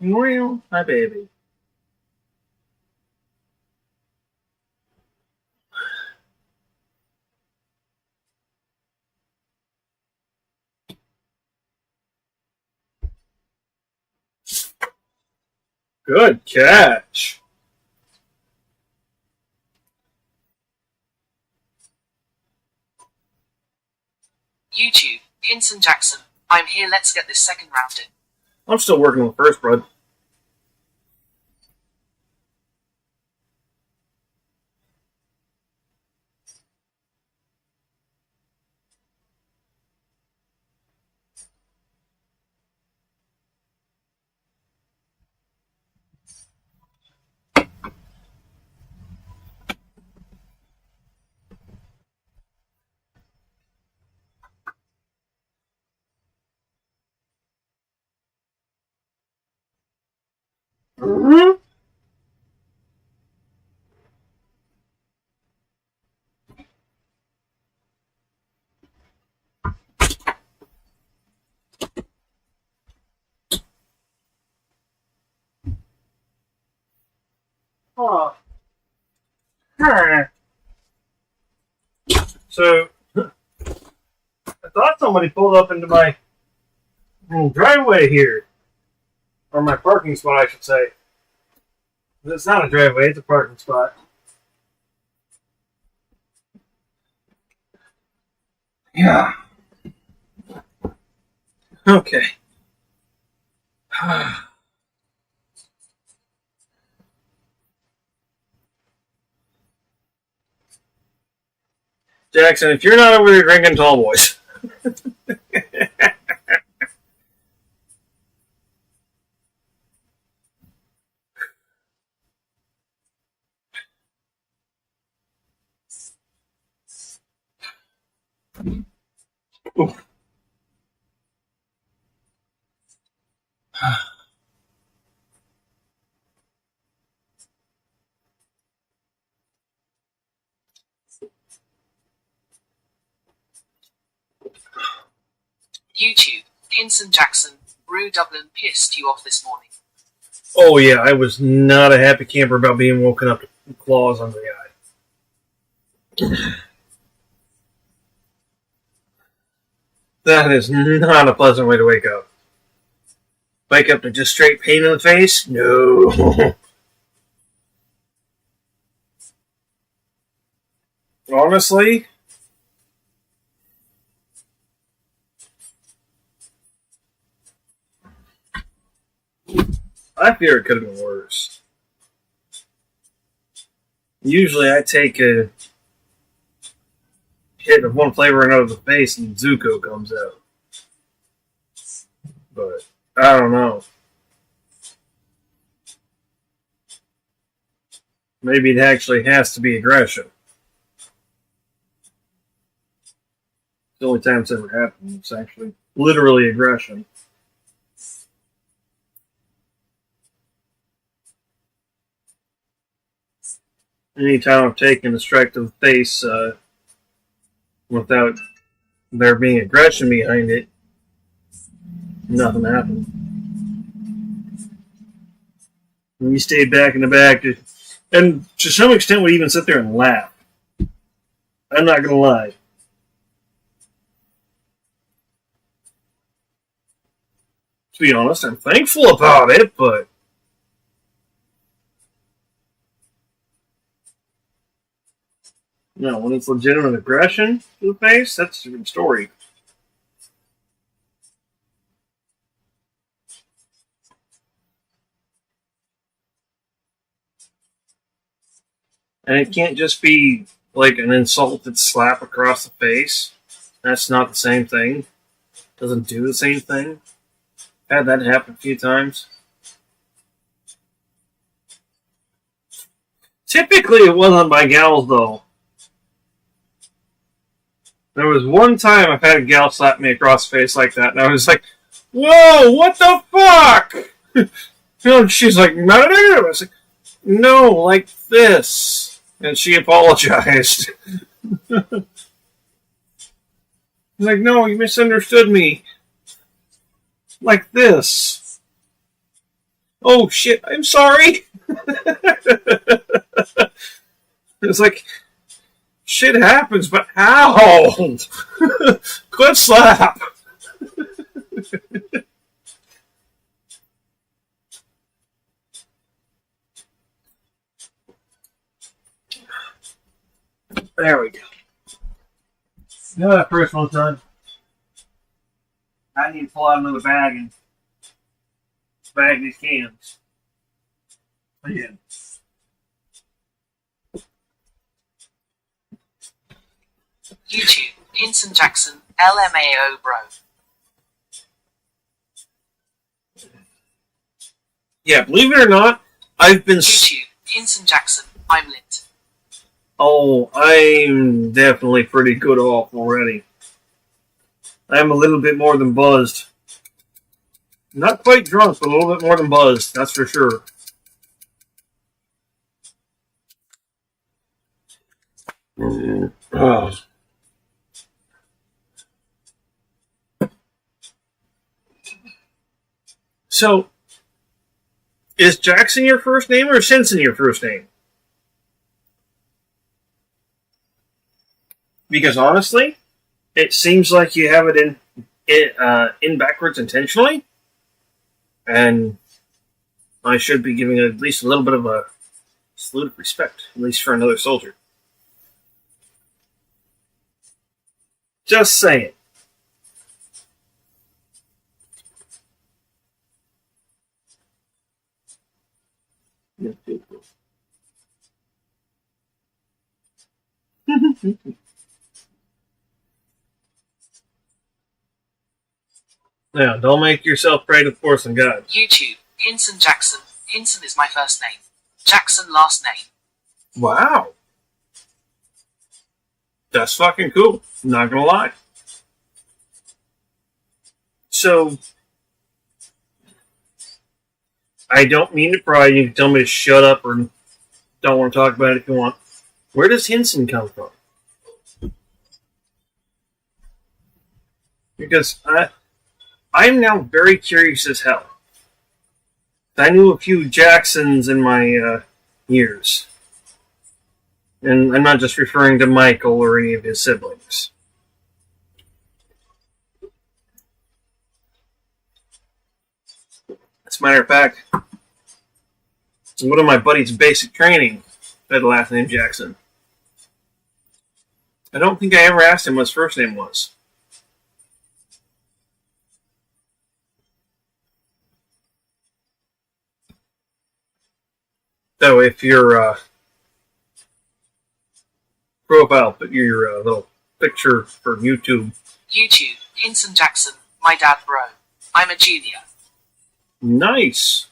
Well, hi, baby. Good catch. YouTube, Hinson Jackson. I'm here, let's get this second round in. I'm still working on the first, bud. Mm-hmm. Oh. So, I thought somebody pulled up into my driveway here. Or my parking spot, I should say. It's not a driveway, it's a parking spot. Yeah. Okay. Jackson, if you're not over there drinking tall boys. YouTube, Hinson Jackson. Brew Dublin pissed you off this morning. Oh yeah, I was not a happy camper about being woken up to claws under the eye. That is not a pleasant way to wake up. Wake up to just straight pain in the face? No. Honestly, I fear it could have been worse. Usually I take a hit of one flavor or another of the face and Zuko comes out. But I don't know. Maybe it actually has to be aggression. It's the only time it's ever happened. It's actually literally aggression. Anytime I've taken a strike to the face without there being aggression behind it, nothing happened. We stayed back in the back, and to some extent, we even sit there and laugh. I'm not gonna lie. To be honest, I'm thankful about it, but when it's legitimate aggression to the face, that's a different story. And it can't just be like an insulted slap across the face. That's not the same thing. Doesn't do the same thing. Had that happen a few times. Typically, it wasn't by gals, though. There was one time I've had a gal slap me across the face like that, and I was like, "Whoa, what the fuck?" She's like, "No." I was like, "No, like this." And she apologized. Like, "No, you misunderstood me. Like this." "Oh, shit, I'm sorry." It's like, shit happens, but how? Good slap. There we go. Now that first one's done, I need to pull out another bag and bag these cans. Again. YouTube, Hinson Jackson, LMAO bro. Yeah, believe it or not, I've been... YouTube, Hinson Jackson, I'm lit. Oh, I'm definitely pretty good off already. I'm a little bit more than buzzed. Not quite drunk, but a little bit more than buzzed, that's for sure. Oh. So, is Jackson your first name or Simpson your first name? Because honestly, it seems like you have it in backwards intentionally, and I should be giving at least a little bit of a salute of respect, at least for another soldier. Just saying. Now, don't make yourself pray to the force of God. YouTube, Hinson Jackson. Hinson is my first name. Jackson last name. Wow. That's fucking cool. Not gonna lie. So, I don't mean to pry. You can tell me to shut up or don't want to talk about it if you want. Where does Hinson come from? Because I'm now very curious as hell. I knew a few Jacksons in my years. And I'm not just referring to Michael or any of his siblings. As a matter of fact, one of my buddies' basic training had the last name Jackson. I don't think I ever asked him what his first name was. So if your profile, put your little picture for YouTube. YouTube, Hinson Jackson, my dad bro. I'm a junior. Nice.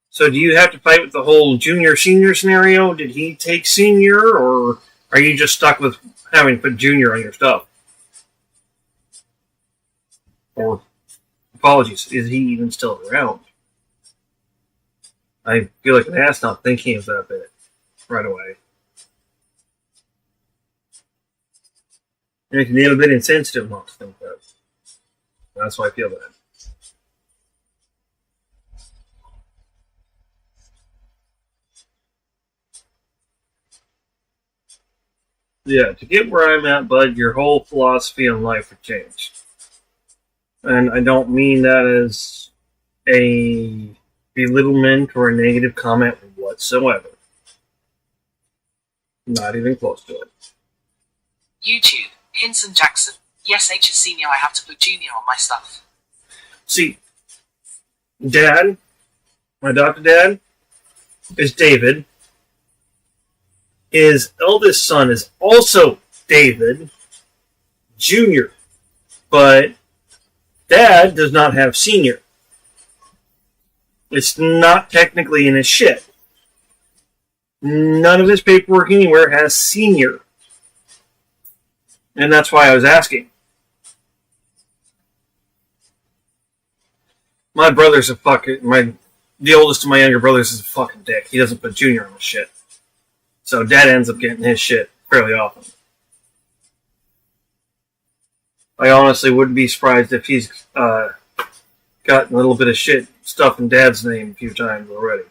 So do you have to fight with the whole junior-senior scenario? Did he take senior, or are you just stuck with having to put junior on your stuff? Or, apologies, is he even still around? I feel like an ass not thinking of that bit right away. And it's a little bit insensitive not to think that. That's why I feel that. Yeah, to get where I'm at, bud, your whole philosophy on life would change. And I don't mean that as a belittlement or a negative comment whatsoever. Not even close to it. YouTube, Hinson Jackson. Yes, H is senior, I have to put junior on my stuff. See, Dad, my adopted dad, is David. His eldest son is also David Jr., but Dad does not have senior. It's not technically in his shit. None of his paperwork anywhere has senior. And that's why I was asking. My brother's a fucking... The oldest of my younger brothers is a fucking dick. He doesn't put junior on his shit. So Dad ends up getting his shit fairly often. I honestly wouldn't be surprised if he's gotten a little bit of shit stuff in Dad's name a few times already.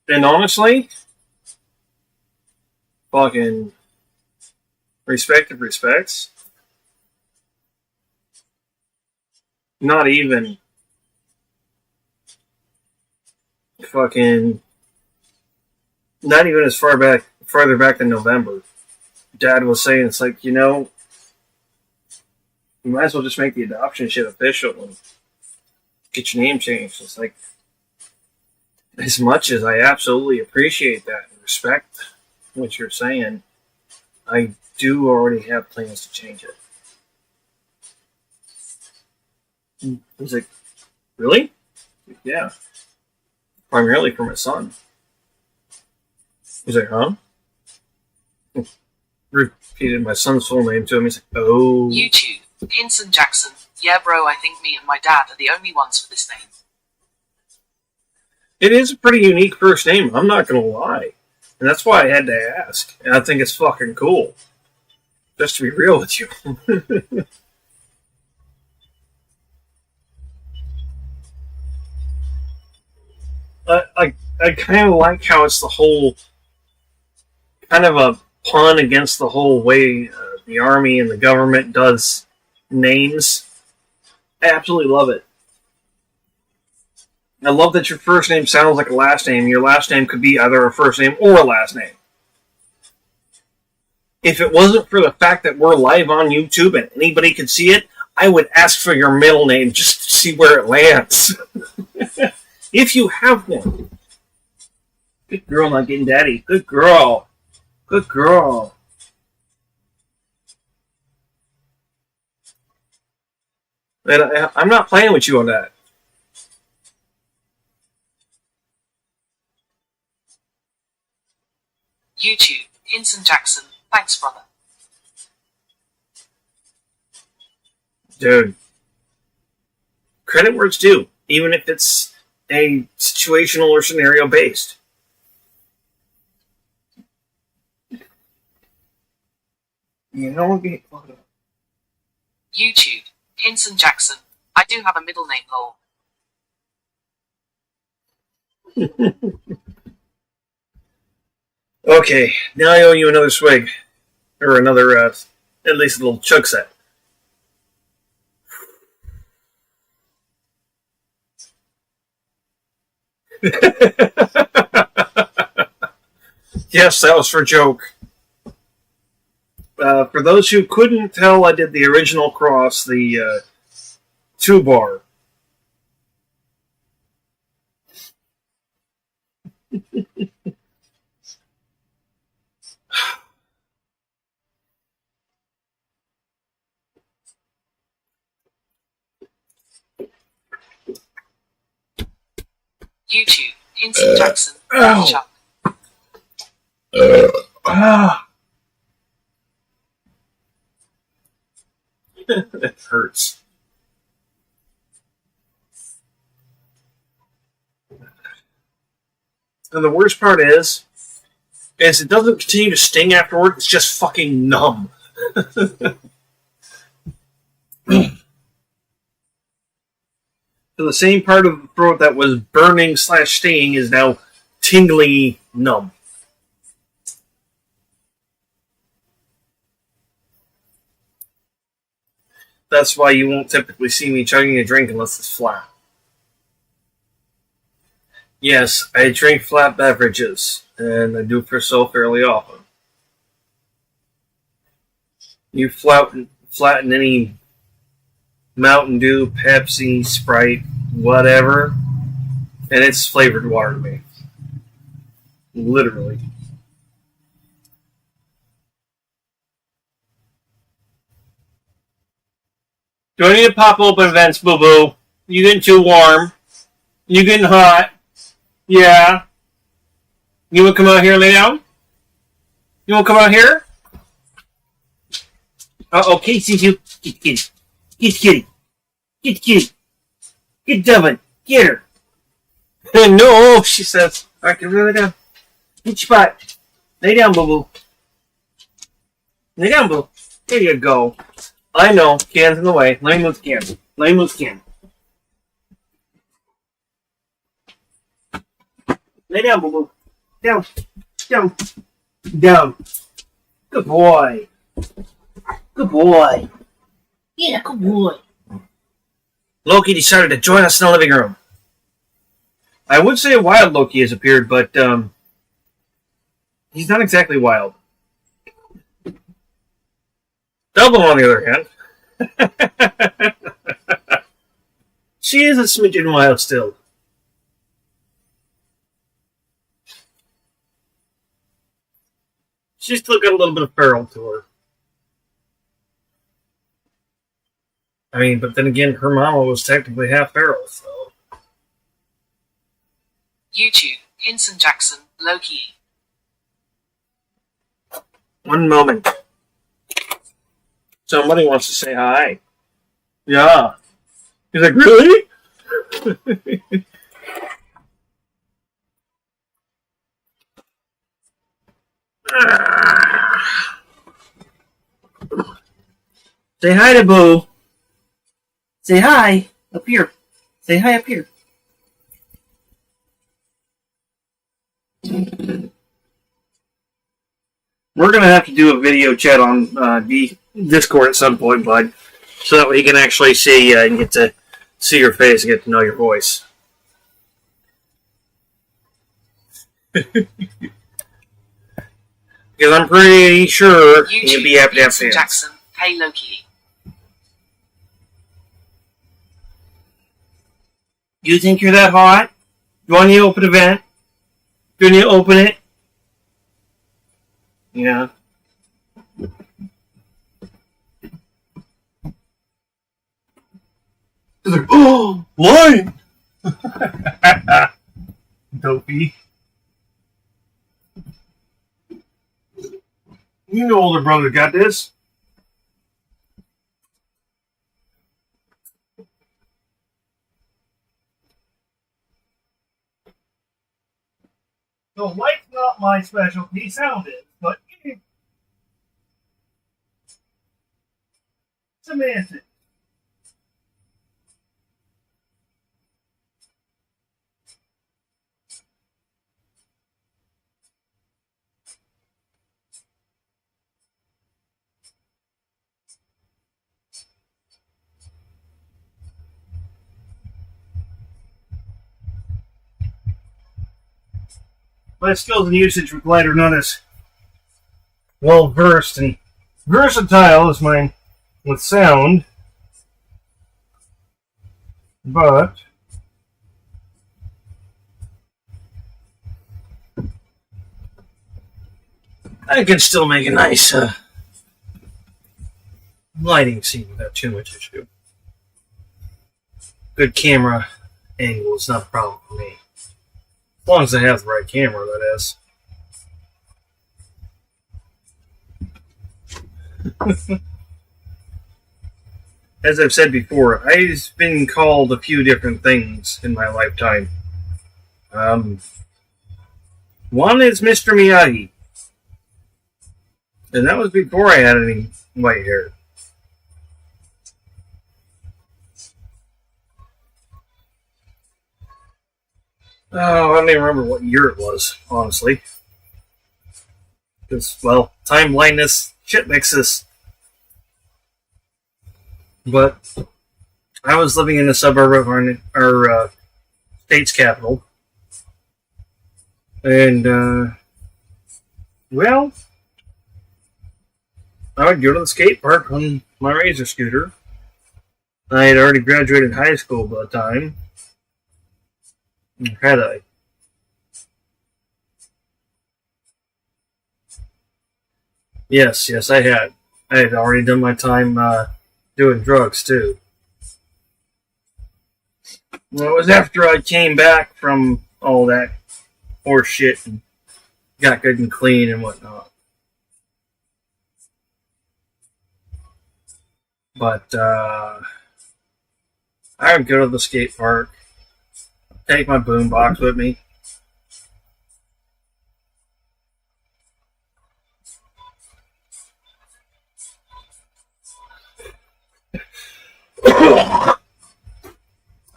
And honestly, fucking respect of respects. Not even as farther back than November. Dad was saying, it's like, you might as well just make the adoption shit official and get your name changed. It's like, as much as I absolutely appreciate that and respect what you're saying, I do already have plans to change it. He's like, really? Yeah. Primarily for my son. He's like, huh? Repeated my son's full name to him. He's like, oh. YouTube, Hinson Jackson. Yeah, bro, I think me and my dad are the only ones for this name. It is a pretty unique first name, I'm not gonna lie. And that's why I had to ask. And I think it's fucking cool. Just to be real with you. I kind of like how it's the whole kind of a pun against the whole way the army and the government does names. I absolutely love it. I love that your first name sounds like a last name. Your last name could be either a first name or a last name. If it wasn't for the fact that we're live on YouTube and anybody could see it, I would ask for your middle name just to see where it lands. If you have one. Good girl, not getting daddy. Good girl. Good girl. And I'm not playing with you on that. YouTube, Hinson Jackson. Thanks, brother. Dude. Credit where it's due. Even if it's a situational or scenario based. You know, YouTube, Hinson Jackson. I do have a middle name, lol. Okay, now I owe you another swig. Or another, at least a little chug set. Yes, that was for joke. For those who couldn't tell, I did the original cross, the 2-bar. YouTube, Hinson Jackson. Chuck. It hurts. And the worst part is it doesn't continue to sting afterward, it's just fucking numb. So the same part of the throat that was burning / stinging is now tingly numb. That's why you won't typically see me chugging a drink unless it's flat. Yes, I drink flat beverages, and I do so fairly often. You flatten any Mountain Dew, Pepsi, Sprite, whatever, and it's flavored water to me. Literally. Do I need to pop open vents, boo boo? You getting too warm? You getting hot? Yeah. You want to come out here and lay down? You want to come out here? Uh-oh, Casey's you. Get kitty. Get kitty. Get kitty. Get Devin. Get her. No, she says. All right, get lay down. Get your spot. Lay down, boo-boo. Lay down, boo. There you go. I know. Can's in the way. Let me move the can. Let me move the can. Lay down, boo-boo. Down. Down. Down. Good boy. Good boy. Yeah, good boy. Loki decided to join us in the living room. I would say wild Loki has appeared, but he's not exactly wild. Double, on the other hand, she is a smidgen wild still. She's still got a little bit of feral to her. I mean, but then again, her mama was technically half feral, so. YouTube, Hinson Jackson, Loki. One moment. Somebody wants to say hi. Yeah. He's like, really? Say hi to Boo. Say hi up here. Say hi up here. We're going to have to do a video chat on Discord at some point, bud, so that we can actually see and get to see your face and get to know your voice. Because I'm pretty sure you'll be happy to have fans. Jackson, hey Loki. You think you're that hot? You want me to open a vent? Do you need to open it? Yeah. He's like, oh, why? Dopey. You know older brother got this. The light's not my specialty, sound is, but semantics. My skills and usage with light are not as well versed and versatile as mine with sound, but I can still make a nice lighting scene without too much issue. Good camera angle is not a problem for me. As long as I have the right camera, that is. As I've said before, I've been called a few different things in my lifetime. One is Mr. Miyagi. And that was before I had any white hair. Oh, I don't even remember what year it was, honestly. Because, well, time blindness, shit mixes. But I was living in the suburb of our state's capital. And, well, I would go to the skate park on my Razor scooter. I had already graduated high school by the time. Or had I? Yes, I had. I had already done my time doing drugs, too. Well, it was after I came back from all that horse shit and got good and clean and whatnot. But I would go to the skate park, take my boombox with me.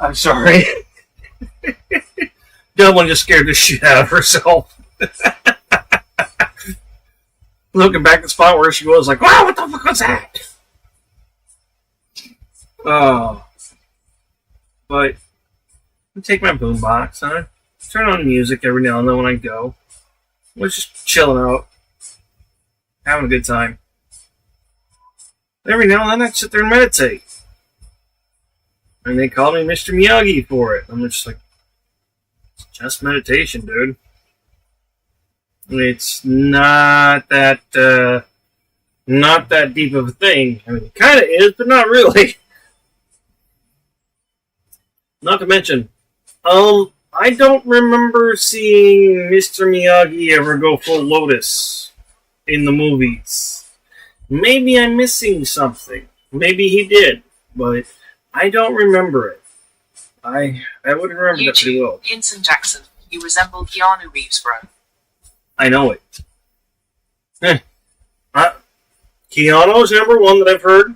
I'm sorry. Dylan just scared the shit out of herself. Looking back at the spot where she was like, wow, what the fuck was that? Oh. But I take my boombox and I turn on music every now and then when I go. I was just chilling out, having a good time. Every now and then I'd sit there and meditate. And they call me Mr. Miyagi for it. I'm just like, it's just meditation, dude. It's not that deep of a thing. I mean, it kind of is, but not really. Not to mention, I don't remember seeing Mr. Miyagi ever go full Lotus in the movies. Maybe I'm missing something. Maybe he did, but I don't remember it. I would remember that pretty well. Hinson Jackson, you resemble Keanu Reeves, bro. I know it. Keanu's number one that I've heard,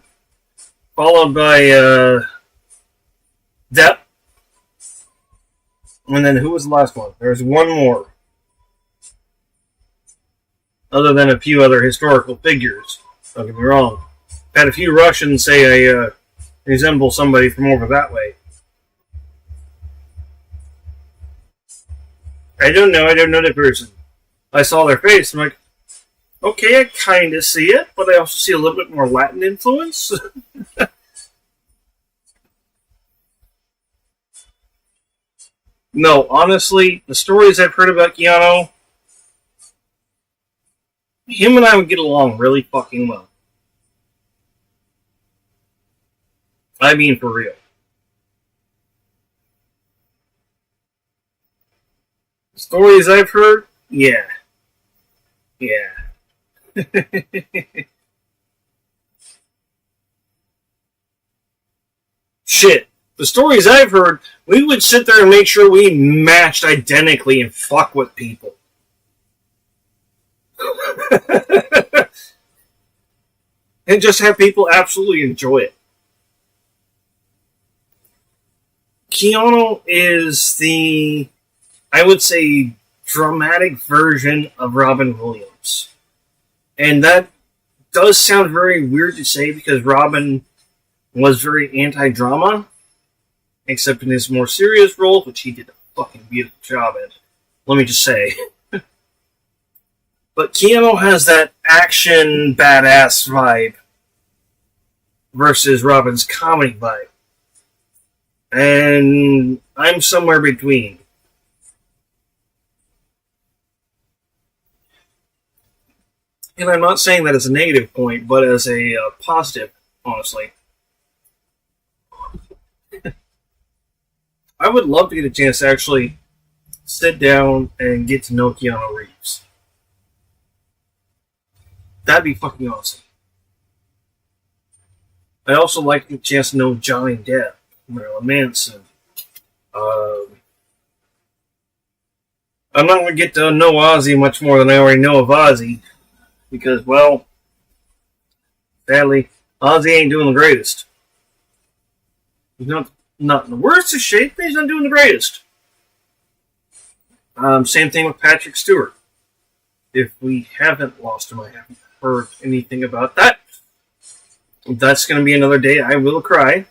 followed by Depp. And then who was the last one? There's one more. Other than a few other historical figures. Don't get me wrong. Had a few Russians say I resemble somebody from over that way. I don't know the person. I saw their face, I'm like, okay, I kind of see it, but I also see a little bit more Latin influence. No, honestly, the stories I've heard about Keanu, him and I would get along really fucking well. I mean, for real. The stories I've heard, yeah. Shit. The stories I've heard, we would sit there and make sure we matched identically and fuck with people. And just have people absolutely enjoy it. Keanu is the, I would say, dramatic version of Robin Williams. And that does sound very weird to say because Robin was very anti-drama. Except in his more serious roles, which he did a fucking beautiful job at. Let me just say. But Keanu has that action badass vibe versus Robin's comedy vibe. And I'm somewhere between. And I'm not saying that as a negative point, but as a positive, honestly. I would love to get a chance to actually sit down and get to know Keanu Reeves. That'd be fucking awesome. I'd also like to get a chance to know Johnny Depp, Marilyn Manson. I'm not going to get to know Ozzy much more than I already know of Ozzy. Because, well, sadly, Ozzy ain't doing the greatest. He's not in the worst of shape, but he's not doing the greatest. Same thing with Patrick Stewart. If we haven't lost him, I haven't heard anything about that. That's going to be another day I will cry.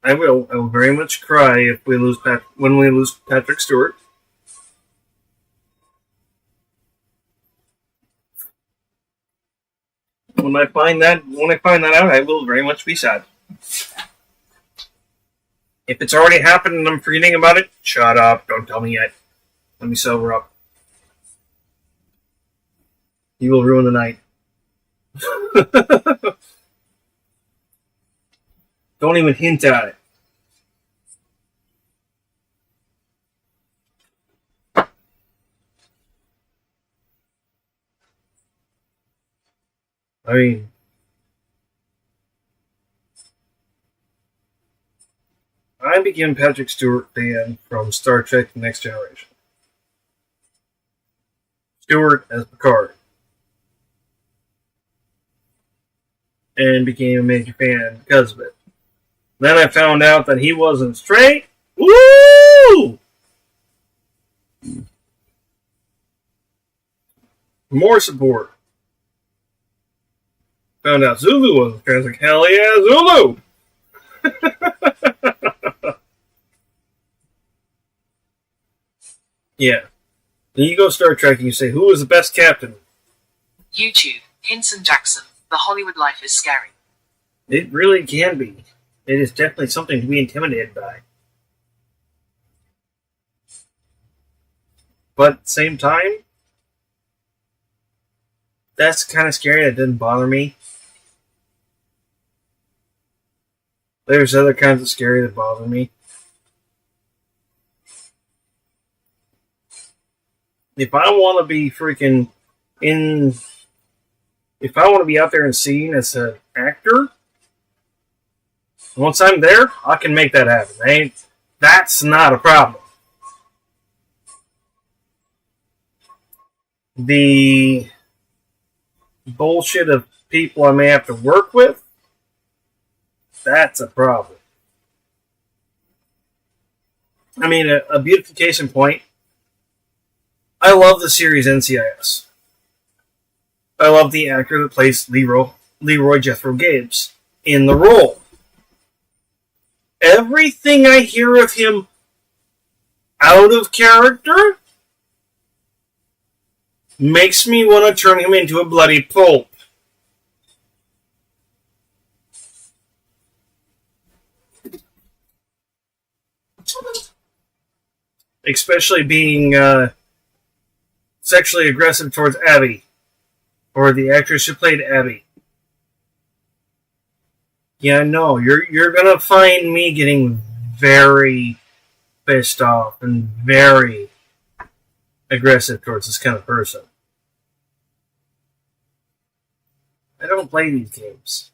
I will very much cry if we lose when we lose Patrick Stewart. When I find that out, I will very much be sad. If it's already happened and I'm forgetting about it, shut up. Don't tell me yet. Let me sober up. You will ruin the night. Don't even hint at it. I mean, I became a Patrick Stewart fan from Star Trek The Next Generation. Stewart as Picard. And became a major fan because of it. Then I found out that he wasn't straight. Woo! More support. Found out Zulu wasn't straight. I was like, hell yeah, Zulu! Yeah. Then you go Star Trek and you say, who was the best captain? YouTube, Hinson Jackson. The Hollywood life is scary. It really can be. It is definitely something to be intimidated by. But at the same time, that's kind of scary. That didn't bother me. There's other kinds of scary that bother me. If I want to be freaking if I want to be out there and seen as an actor, once I'm there, I can make that happen. That's not a problem. The bullshit of people I may have to work with, that's a problem. I mean, a beautification point. I love the series NCIS. I love the actor that plays Leroy Jethro Gibbs in the role. Everything I hear of him out of character makes me want to turn him into a bloody pulp. Especially being sexually aggressive towards Abby. Or the actress who played Abby. Yeah, no, you're gonna find me getting very pissed off and very aggressive towards this kind of person. I don't play these games.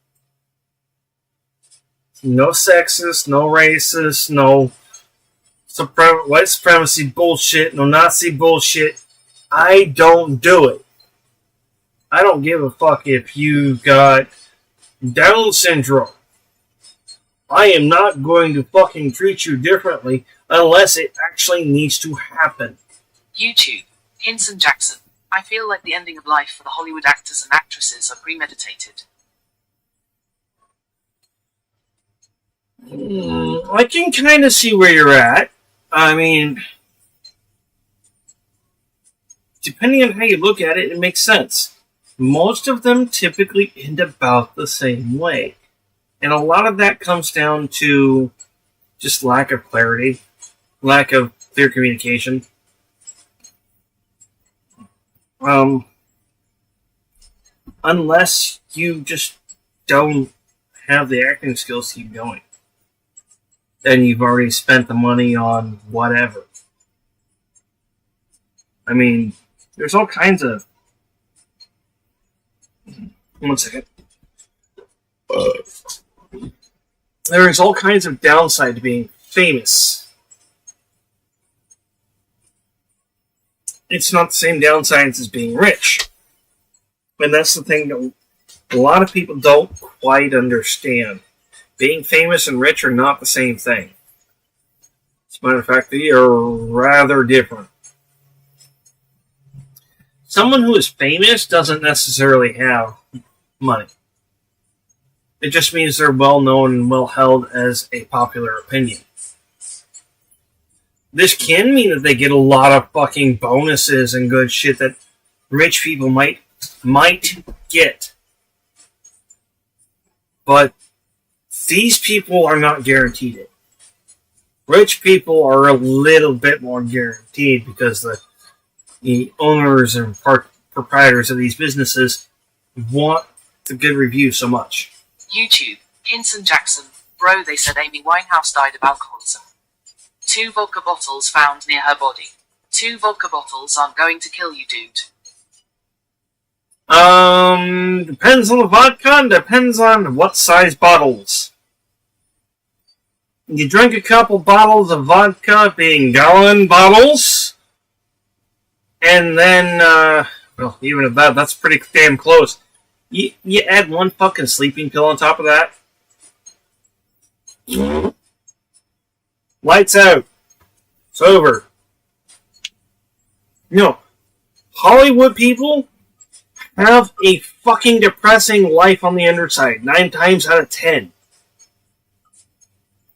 No sexist, no racist, no white supremacy bullshit, no Nazi bullshit. I don't do it. I don't give a fuck if you got Down syndrome. I am not going to fucking treat you differently unless it actually needs to happen. YouTube, Hinson Jackson. I feel like the ending of life for the Hollywood actors and actresses are premeditated. I can kind of see where you're at. I mean, depending on how you look at it, it makes sense. Most of them typically end about the same way. And a lot of that comes down to just lack of clarity, lack of clear communication. Unless you just don't have the acting skills to keep going. Then you've already spent the money on whatever. I mean, there's all kinds of... One second. There is all kinds of downside to being famous. It's not the same downsides as being rich. And that's the thing that a lot of people don't quite understand. Being famous and rich are not the same thing. As a matter of fact, they are rather different. Someone who is famous doesn't necessarily have money. It just means they're well known and well held as a popular opinion. This can mean that they get a lot of fucking bonuses and good shit that rich people might get. But these people are not guaranteed it. Rich people are a little bit more guaranteed because the owners and proprietors of these businesses want the good review so much. YouTube, Hinson Jackson. Bro, they said Amy Winehouse died of alcoholism. 2 vodka bottles found near her body. 2 vodka bottles aren't going to kill you, dude. Depends on the vodka and depends on what size bottles. You drink a couple bottles of vodka, being gallon bottles, and then, well, even at that, that's pretty damn close. You add 1 fucking sleeping pill on top of that. Lights out. It's over. Hollywood people have a fucking depressing life on the underside, 9 times out of 10.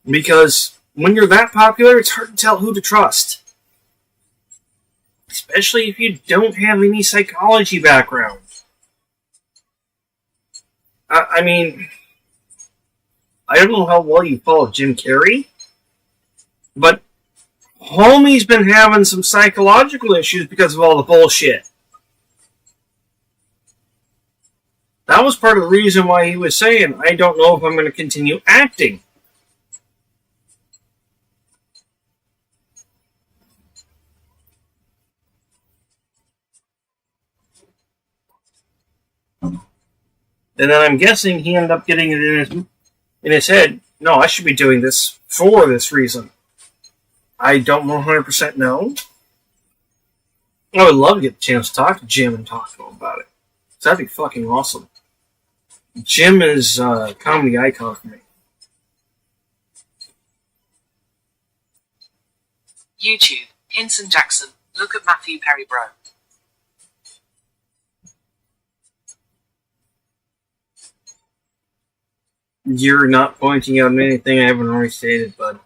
Because when you're that popular, it's hard to tell who to trust. Especially if you don't have any psychology background. I mean, I don't know how well you follow Jim Carrey, but homie's been having some psychological issues because of all the bullshit. That was part of the reason why he was saying, I don't know if I'm going to continue acting. And then I'm guessing he ended up getting it in his head, no, I should be doing this for this reason. I don't 100% know. I would love to get the chance to talk to Jim and talk to him about it. So that'd be fucking awesome. Jim is a comedy icon for me. YouTube, Hinson Jackson. Look at Matthew Perry, bro. You're not pointing out anything I haven't already stated, bud.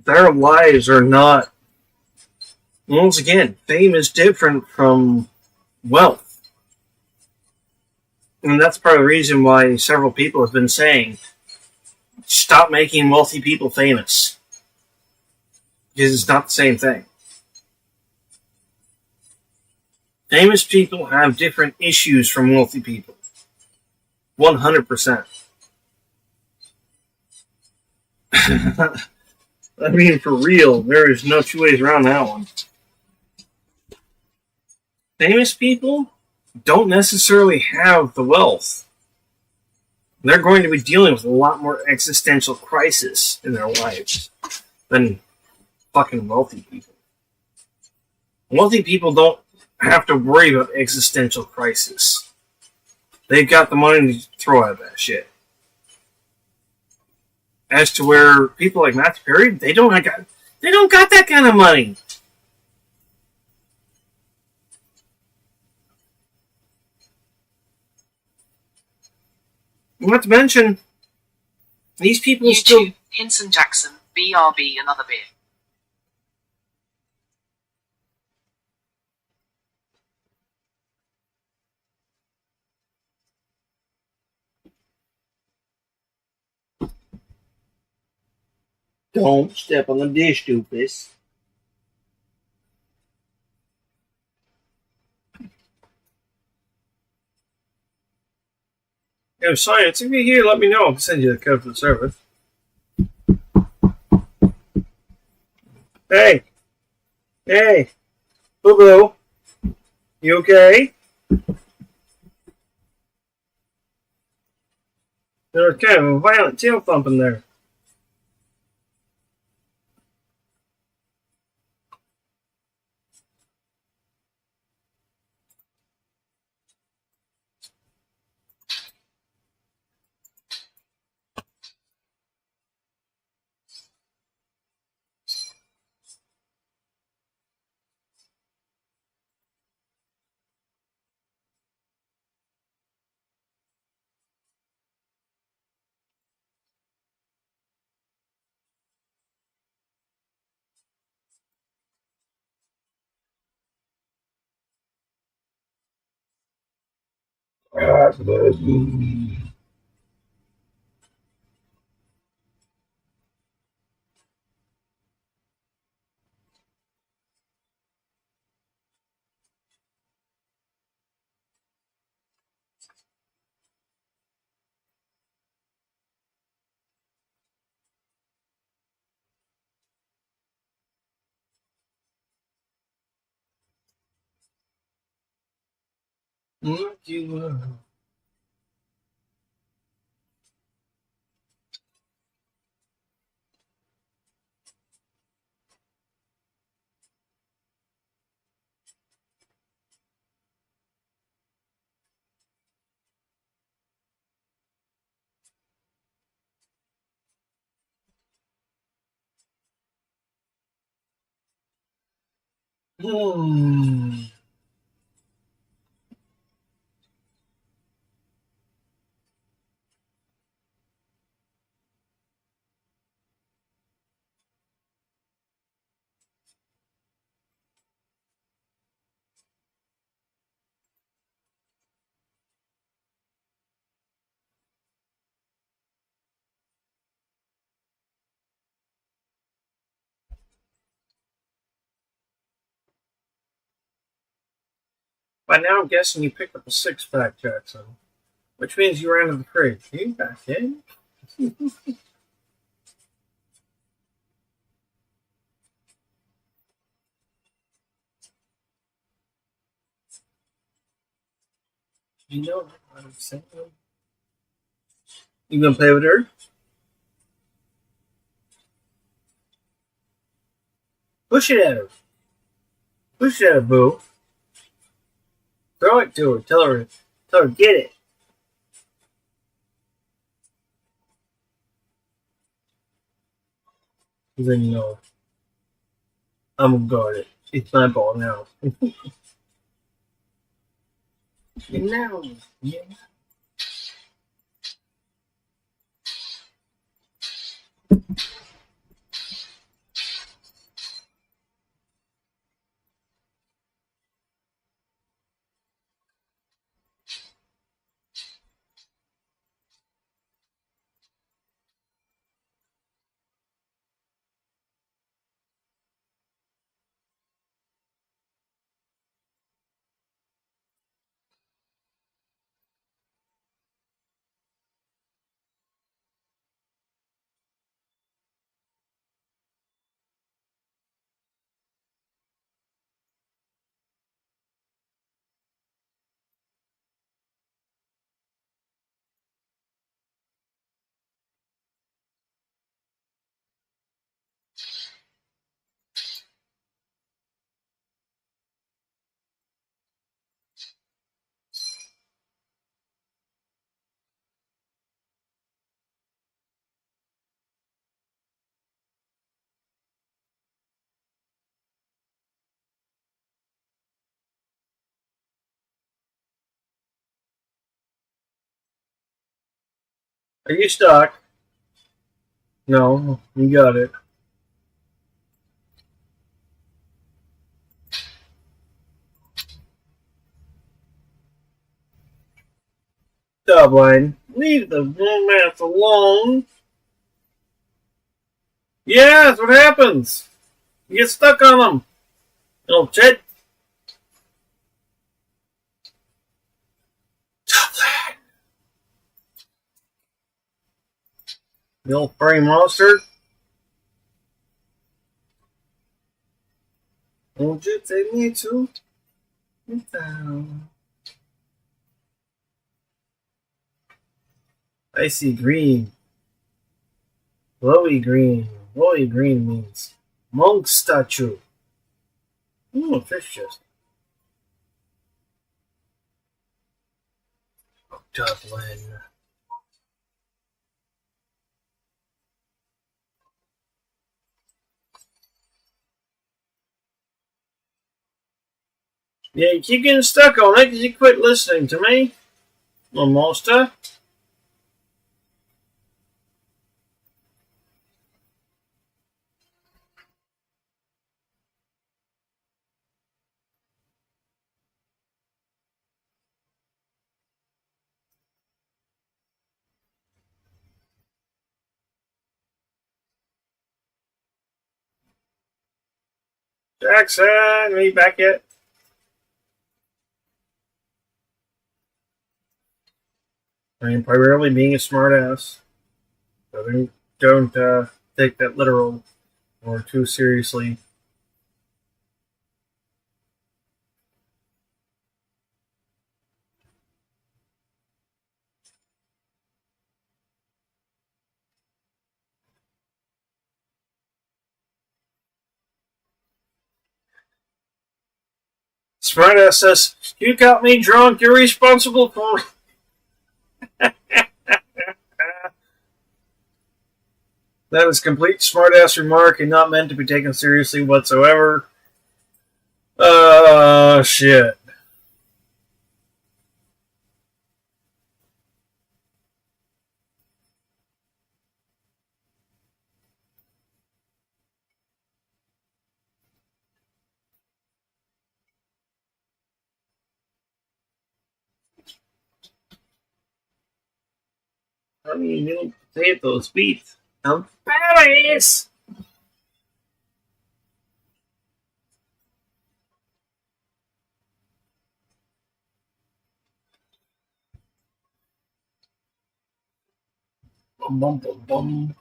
Their lives are not... Once again, fame is different from wealth. And that's part of the reason why several people have been saying, stop making wealthy people famous. Because it's not the same thing. Famous people have different issues from wealthy people. 100%. I mean, for real, there is no 2 ways around that one. Famous people don't necessarily have the wealth. They're going to be dealing with a lot more existential crisis in their lives than fucking wealthy people. Wealthy people don't have to worry about existential crisis. They've got the money to throw at that shit. As to where people like Matthew Perry, they don't got that kind of money. Not to mention, these people YouTube, still... Hinson Jackson. BRB, another beer. Don't step on the dish, doofus. Yo, Science, if you're here, let me know. I'll send you the code for the service. Hey! Hey! Boo-boo! You okay? There's kind of a violent tail thumping there. By now, I'm guessing you picked up a six-pack, Jackson, which means you ran to the fridge. Are you back in? You know what I'm saying? You gonna play with her? Push it at her. Push it at her, boo. Throw it to her. Tell her, get it. Then you know, I'm gonna guard it. It's my ball now. Now, yeah. Are you stuck? No, you got it. Dublin, leave the romance alone. Yeah, that's what happens. You get stuck on them. Little shit. Dublin. The old furry monster. Won't you take me to town? I see green. Glowy green. Glowy green means monk statue. Fish chest. Oh, Dublin. Yeah, you keep getting stuck on it because you quit listening to me, little monster. Jackson, are you back yet? I mean, primarily being a smartass. So don't take that literal or too seriously. Smartass says, "You got me drunk. You're responsible for." That is complete smartass remark and not meant to be taken seriously whatsoever. Shit. I mean, you potatoes, beets, berries. Bum, bum, bum, bum.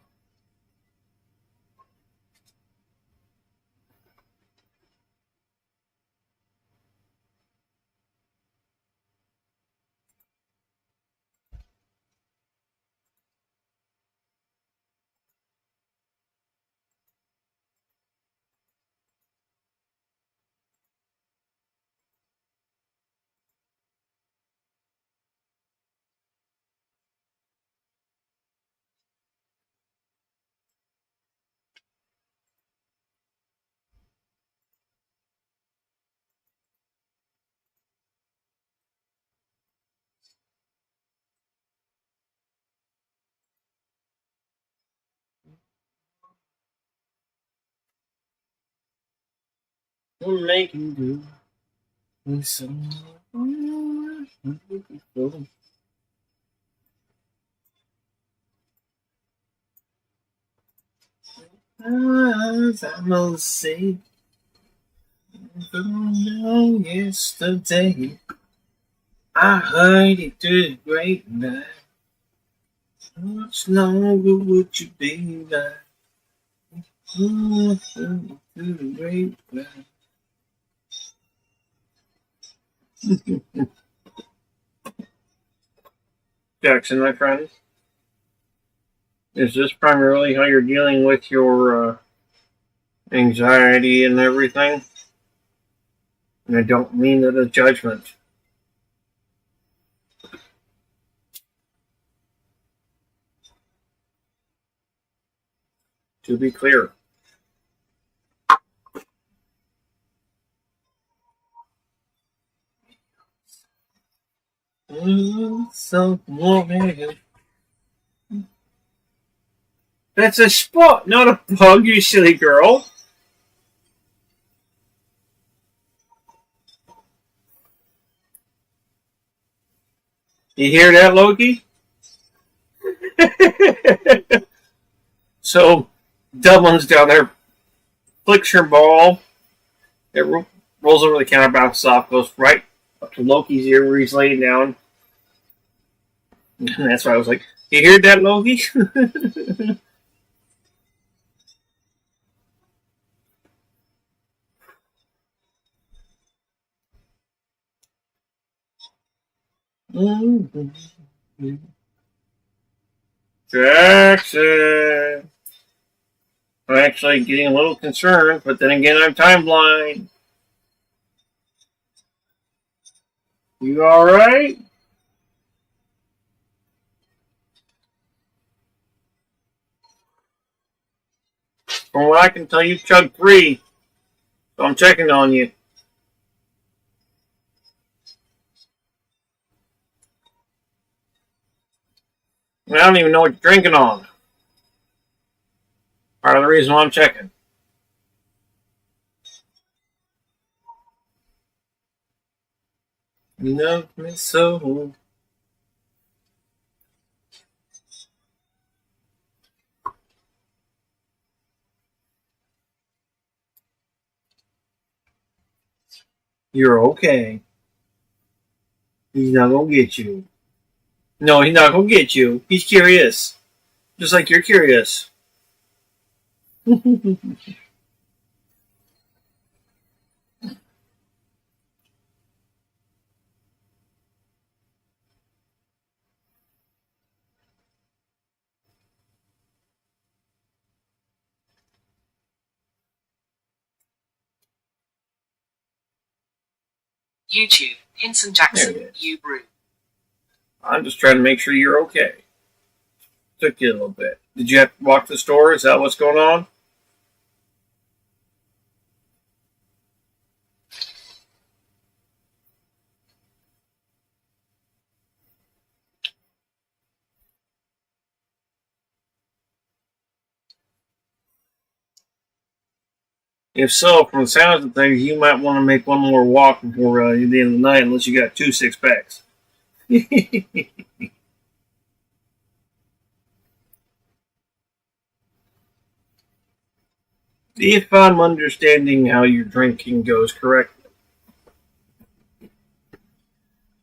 We're making do with some. As I will say, yesterday, I heard it through the great night. How much longer would you be there? Through the great night. Jackson, my friend, is this primarily how you're dealing with your anxiety and everything? And I don't mean it as judgment. To be clear. So warm. That's a spot, not a bug, you silly girl. You hear that, Loki? So, Dublin's down there, flicks her ball. It rolls over the counter, bounces off, goes right up to Loki's ear where he's laying down. And that's why I was like, you hear that, Loki? Jackson. I'm actually getting a little concerned, but then again, I'm time blind. You alright? From what I can tell, you chugged 3, so I'm checking on you. I don't even know what you're drinking on. Part of the reason why I'm checking. You love me so. You're okay. He's not gonna get you. No, he's not gonna get you. He's curious. Just like you're curious. YouTube, Hinson There Jackson, it is. you brew. I'm just trying to make sure you're okay. Took you a little bit. Did you have to walk to the store? Is that what's going on? If so, from the sounds of things, you might want to make one more walk before the end of the night, unless you got 2 6-packs. If I'm understanding how your drinking goes correctly.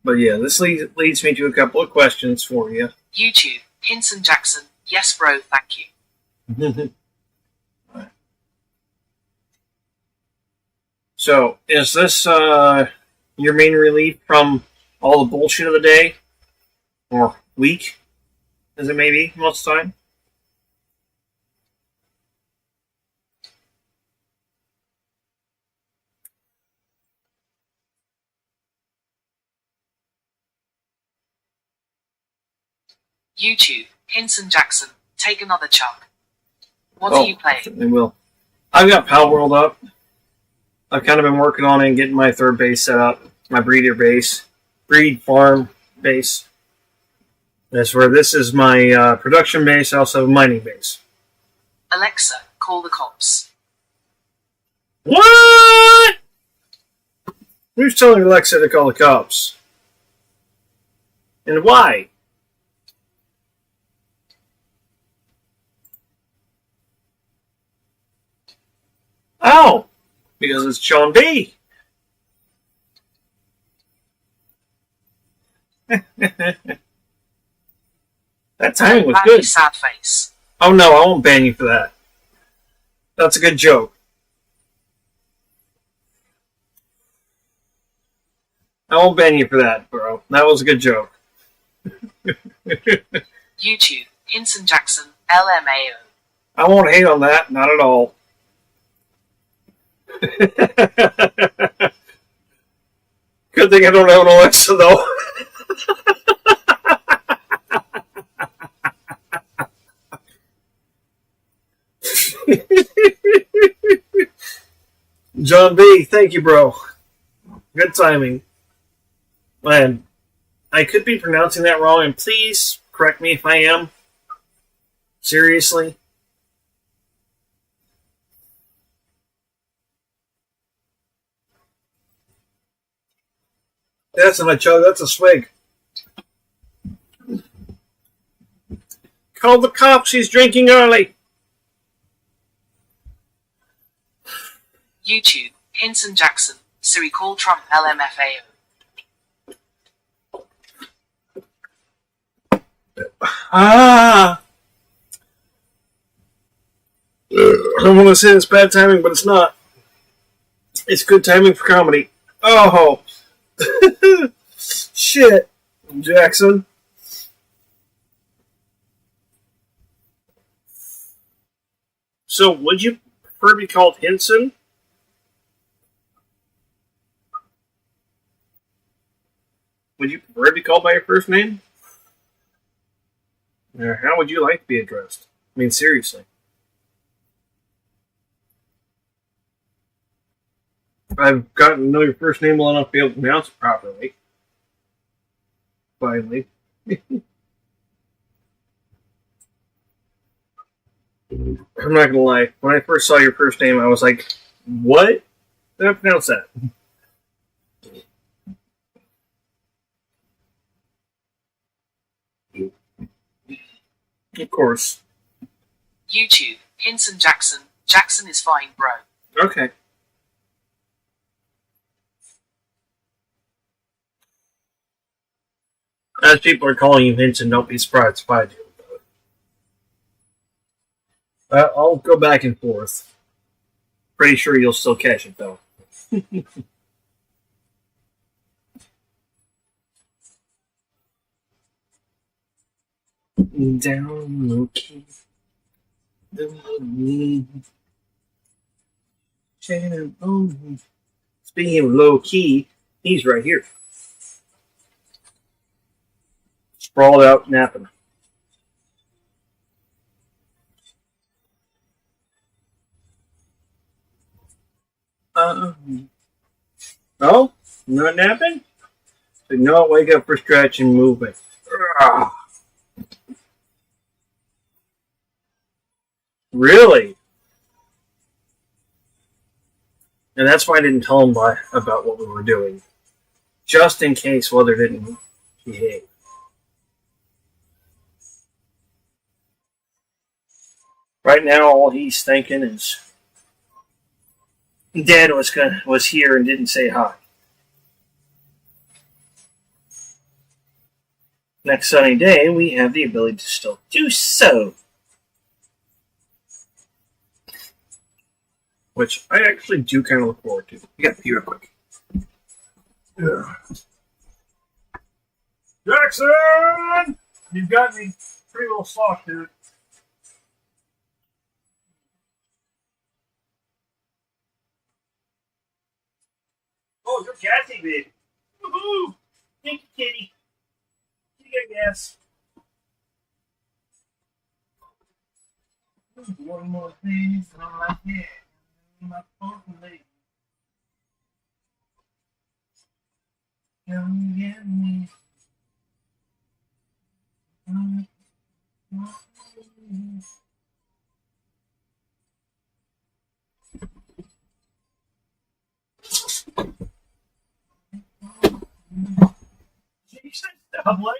But yeah, this leads me to a couple of questions for you. YouTube, Hinson Jackson, yes bro, thank you. So, is this your main relief from all the bullshit of the day? Or week, as it may be, most of the time? YouTube, Hinson Jackson, take another chug. What are you playing? Certainly will. I've got Pal World up. I've kind of been working on it and getting my third base set up. My breeder base. Breed farm base. That's where this is my production base. I also have a mining base. Alexa, call the cops. What? Who's telling Alexa to call the cops? And why? Oh, because it's Sean B. That timing was Ban good. you, sad face. Oh no, I won't ban you for that. That's a good joke. I won't ban you for that, bro. That was a good joke. YouTube, Hinson Jackson, LMAO. I won't hate on that, not at all. Good thing I don't have an Alexa, though. John B, thank you, bro. Good timing. Man, I could be pronouncing that wrong, and please correct me if I am. Seriously. That's not a chug, that's a swig. Call the cops, he's drinking early. YouTube, Hinson Jackson, Siri call Trump LMFAO. I don't want to say it's bad timing, but it's not. It's good timing for comedy. Oh. Shit, Jackson. So, would you prefer to be called Hinson? Would you prefer to be called by your first name? Or how would you like to be addressed? I mean, seriously. I've gotten to know your first name well enough to be able to pronounce it properly. Finally. I'm not gonna lie. When I first saw your first name, I was like, what? Did I pronounce that? Of course. YouTube, Hinson Jackson, Jackson is fine, bro. Okay. As people are calling you Vincent, don't be surprised if I do. I'll go back and forth. Pretty sure you'll still catch it, though. Down low key. Speaking of low key, he's right here. Sprawled out napping. No? Not napping? So no, wake up for stretch and movement. Ugh. Really? And that's why I didn't tell him about what we were doing. Just in case Weather didn't behave. Right now, all he's thinking is Dad was here and didn't say hi. Next sunny day, we have the ability to still do so. Which I actually do kind of look forward to. You got to pee real quick. Yeah. Jackson! You've got me pretty little soft, dude. Oh, you're catty, baby. Woohoo! Thank you, kitty. You get gas. One more thing on my head. My phone lady. Come get me. Jesus, Dublin.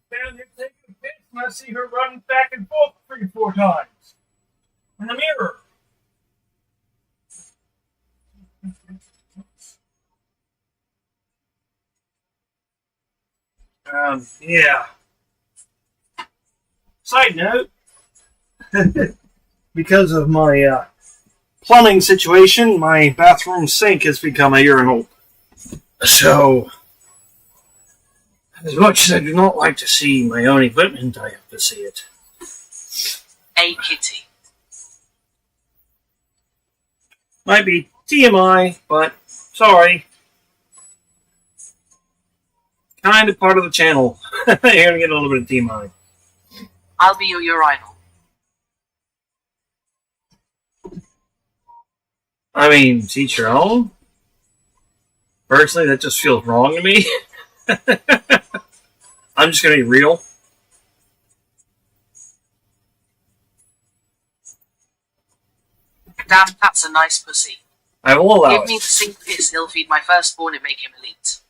Down here taking a piss and I see her running back and forth 3 or 4 times. In the mirror. Yeah. Side note, because of my plumbing situation, my bathroom sink has become a urinal. So, as much as I do not like to see my own equipment, I have to see it. A kitty. Might be TMI, but sorry. Kind of part of the channel. You're gonna get a little bit of TMI. I'll be your urinal. I mean, teach your own. Personally, that just feels wrong to me. I'm just gonna be real. Damn, that's a nice pussy. I will allow Give me it. the sink piss, he'll feed my firstborn and make him elite.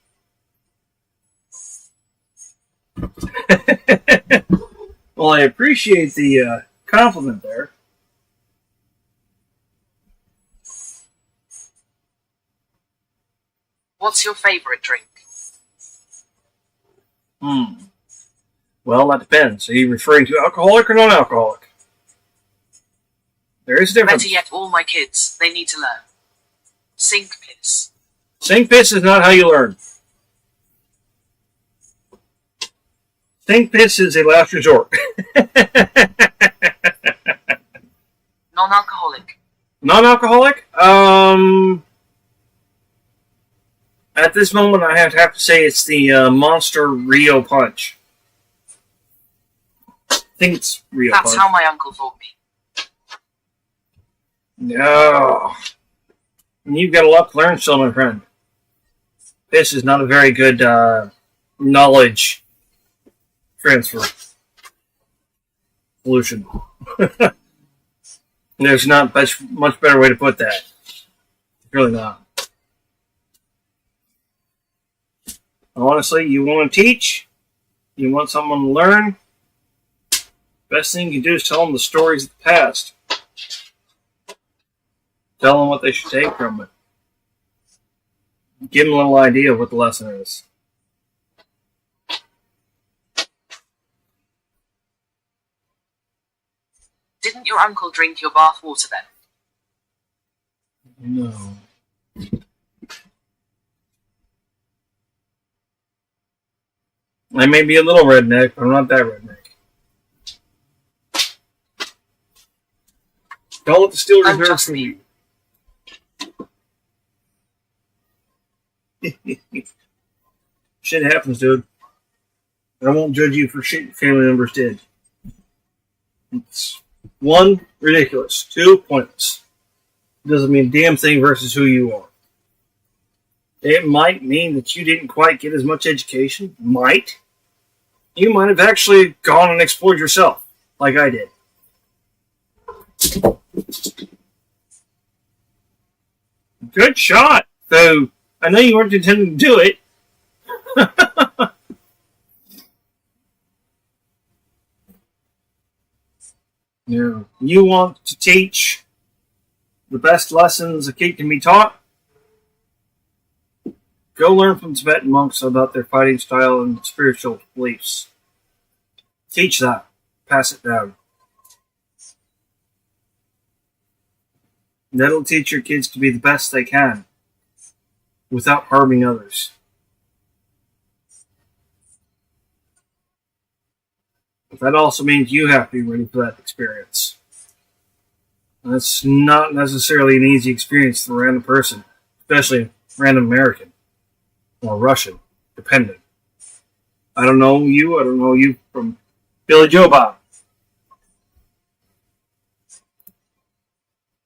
Well, I appreciate the compliment there. What's your favorite drink? Well, that depends. Are you referring to alcoholic or non-alcoholic? There is a difference. Better yet, all my kids, they need to learn. Sink piss. Sink piss is not how you learn. Sink piss is a last resort. Non-alcoholic. Non-alcoholic? At this moment, I have to say it's the Monster Rio Punch. I think it's Rio Punch. That's how my uncle taught me. No. You've got a lot to learn still, my friend. This is not a very good knowledge transfer solution. There's not much better way to put that. Really not. Honestly, you want to teach? You want someone to learn? Best thing you can do is tell them the stories of the past. Tell them what they should take from it. Give them a little idea of what the lesson is. Didn't your uncle drink your bath water then? No. I may be a little redneck, but I'm not that redneck. Don't let the Steel Oh, Reserve just for me. you. Shit happens, dude. I won't judge you for shit your family members did. It's 1, ridiculous. 2, pointless. It doesn't mean a damn thing versus who you are. It might mean that you didn't quite get as much education. Might. You might have actually gone and explored yourself, like I did. Good shot, though. I know you weren't intending to do it. Yeah. You want to teach the best lessons a kid can be taught? Go learn from Tibetan monks about their fighting style and spiritual beliefs. Teach that. Pass it down. That'll teach your kids to be the best they can without harming others. But that also means you have to be ready for that experience. That's not necessarily an easy experience for a random person, especially a random American or Russian, depending. I don't know you from Billy Joe Bob.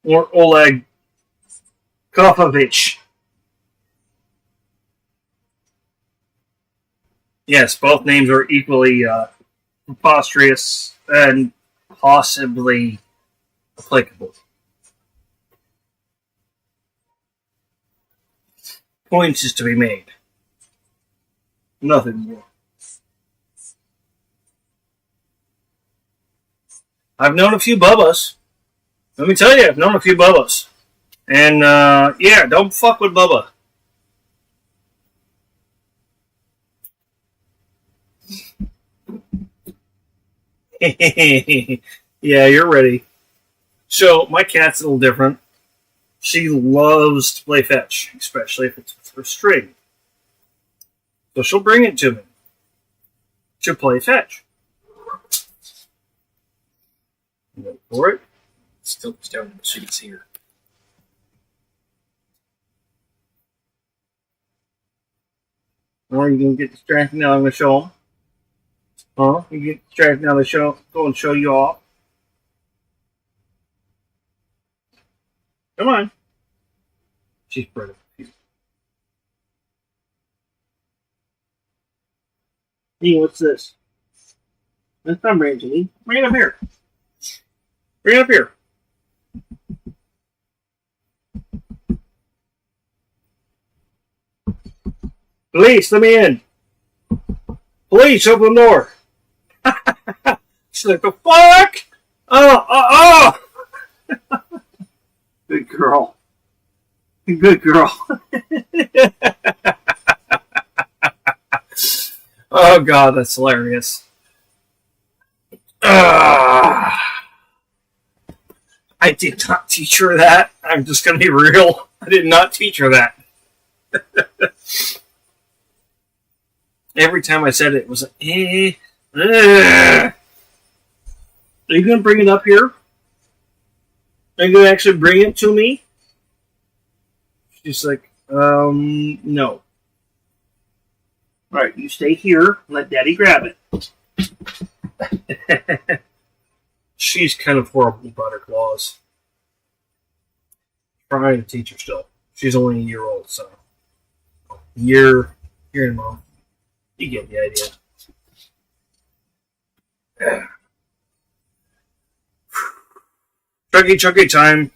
Or Oleg Kofovich. Yes, both names are equally preposterous and possibly applicable. Points is to be made. Nothing more. I've known a few Bubbas. Let me tell you, I've known a few Bubbas. And, yeah, don't fuck with Bubba. Yeah, you're ready. So, my cat's a little different. She loves to play fetch, especially if it's with her string. So she'll bring it to me. She'll play fetch. Wait for it. Still down the sheets here. Or you can get distracted now. I'm going to show them. Huh? You get distracted now. Go and show you off. Come on. She's pretty. Hey, what's this? That's not Rangeley. Bring it up here. Bring it up here. Police, let me in. Police, open the door. She's like, the fuck? Oh. Good girl. Good girl. Oh, God, that's hilarious. I did not teach her that. I'm just going to be real. I did not teach her that. Every time I said it, it was like, Are you going to bring it up here? Are you going to actually bring it to me? She's like, no. Alright, you stay here. Let Daddy grab it. She's kind of horrible about her claws. Trying to teach her still. She's only a year old, so. Year and a month. You get the idea. Chuggy time.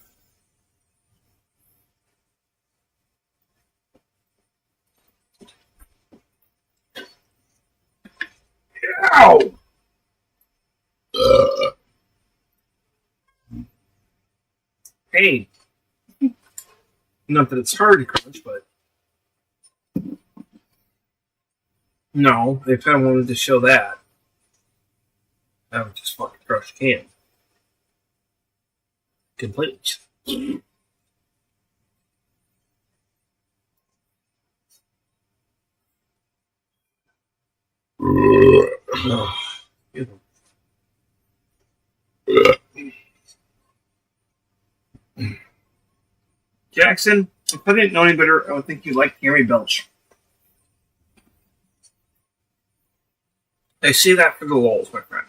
Ow! Hey. Not that it's hard to crunch, but no, they kind of wanted to show that. I would just fucking crush a can. completely. Oh, Jackson, if I didn't know any better, I would think you liked Gary Belch. I see that for the lulz, my friend.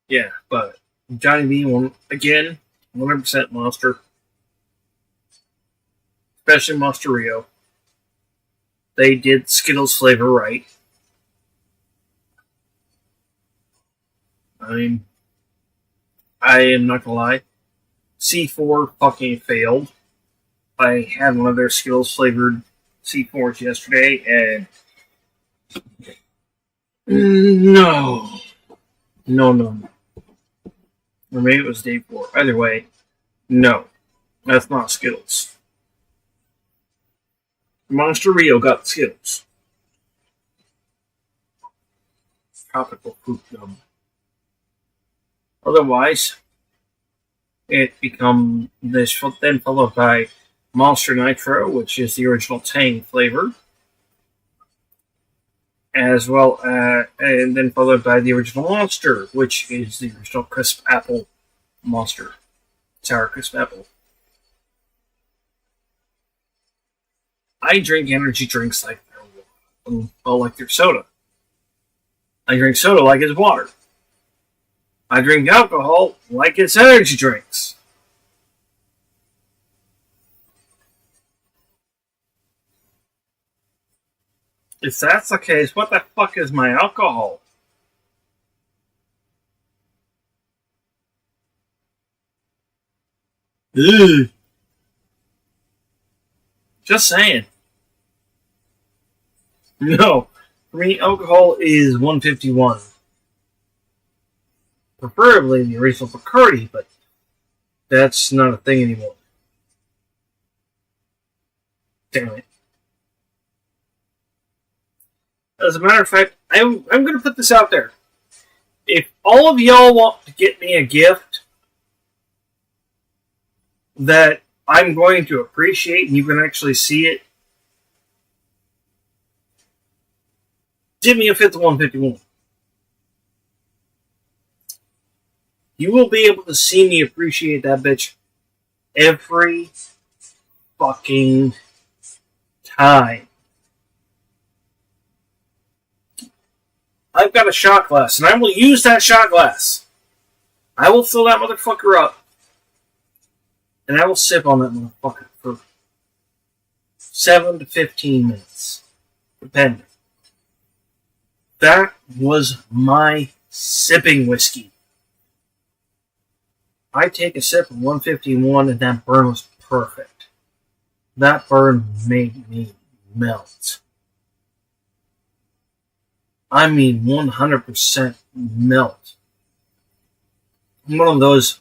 Yeah, but Johnny B, again, 100% monster. Especially Monster Rio. They did Skittles flavor right. I mean, I am not gonna lie. C4 fucking failed. I had one of their Skittles flavored C4s yesterday, and no. Or maybe it was day 4. Either way, no. That's not Skittles. Monster Rio got Skittles. Tropical fruit gum. Otherwise, it become this, then followed by Monster Nitro, which is the original Tang flavor, as well and then followed by the original Monster, which is the original Crisp Apple Monster, Sour Crisp Apple. I drink energy drinks like their soda. I drink soda like it's water. I drink alcohol like it's energy drinks. If that's the case, what the fuck is my alcohol? Ugh. Just saying. No. For me, alcohol is 151. Preferably the original Bacardi, but that's not a thing anymore. Damn it. As a matter of fact, I'm going to put this out there. If all of y'all want to get me a gift that I'm going to appreciate and you can actually see it, give me a fifth of 151. You will be able to see me appreciate that bitch every fucking time. I've got a shot glass, and I will use that shot glass. I will fill that motherfucker up, and I will sip on that motherfucker for 7 to 15 minutes, depending. That was my sipping whiskey. I take a sip of 151, and that burn was perfect. That burn made me melt. I mean 100% melt. One of those,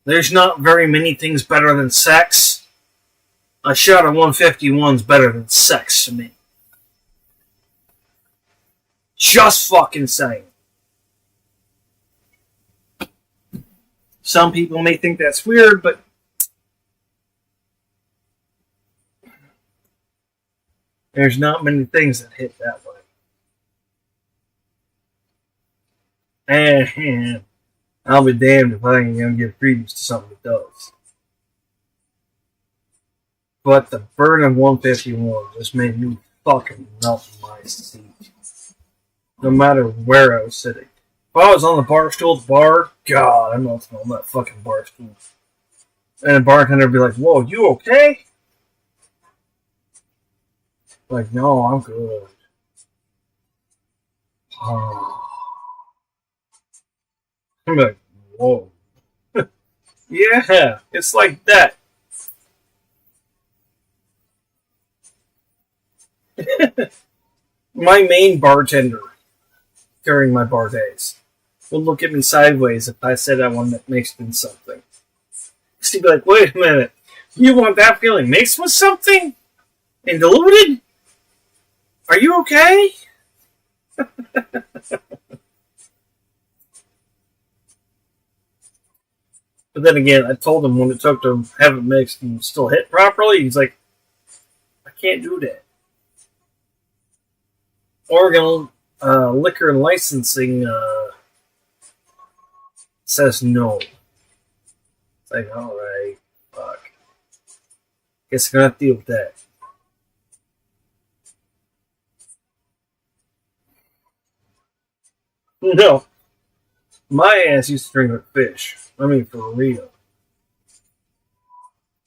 there's not very many things better than sex. A shot of 151 is better than sex to me. Just fucking saying. Some people may think that's weird, but there's not many things that hit that way. And I'll be damned if I ain't gonna give credence to something that does. But the burn of 151 just made me fucking melt in my seat. No matter where I was sitting. If I was on the bar stool at the bar, God, I'm melting on that fucking bar stool. And the bartender would be like, "Whoa, you okay?" Like, no, I'm good. I'm like, whoa. Yeah, it's like that. My main bartender during my bar days would look at me sideways if I said I wanted it mixed in something. He'd be like, wait a minute, you want that feeling mixed with something? And diluted? Are you okay? But then again, I told him when it took to have it mixed and still hit properly, he's like, I can't do that. Oregon Liquor and Licensing says no. It's like, alright, fuck. Guess I'm gonna have to deal with that. No. My ass used to drink like fish. I mean, for real.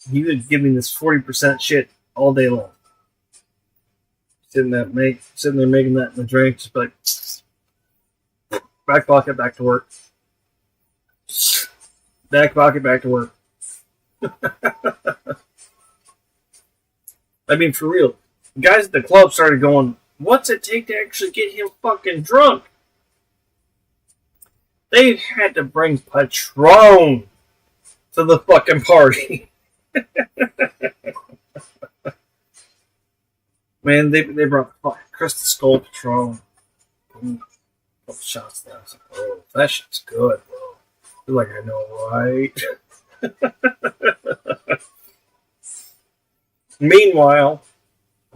He would give me this 40% shit all day long. Sitting there making that in the drink, just like back pocket, back to work. Back pocket, back to work. I mean, for real. The guys at the club started going, what's it take to actually get him fucking drunk? They had to bring Patron to the fucking party. Man, they brought Crystal Skull Patron. Couple shots there. I was like, oh, that shit's good, bro. You're like, I know, right? Meanwhile,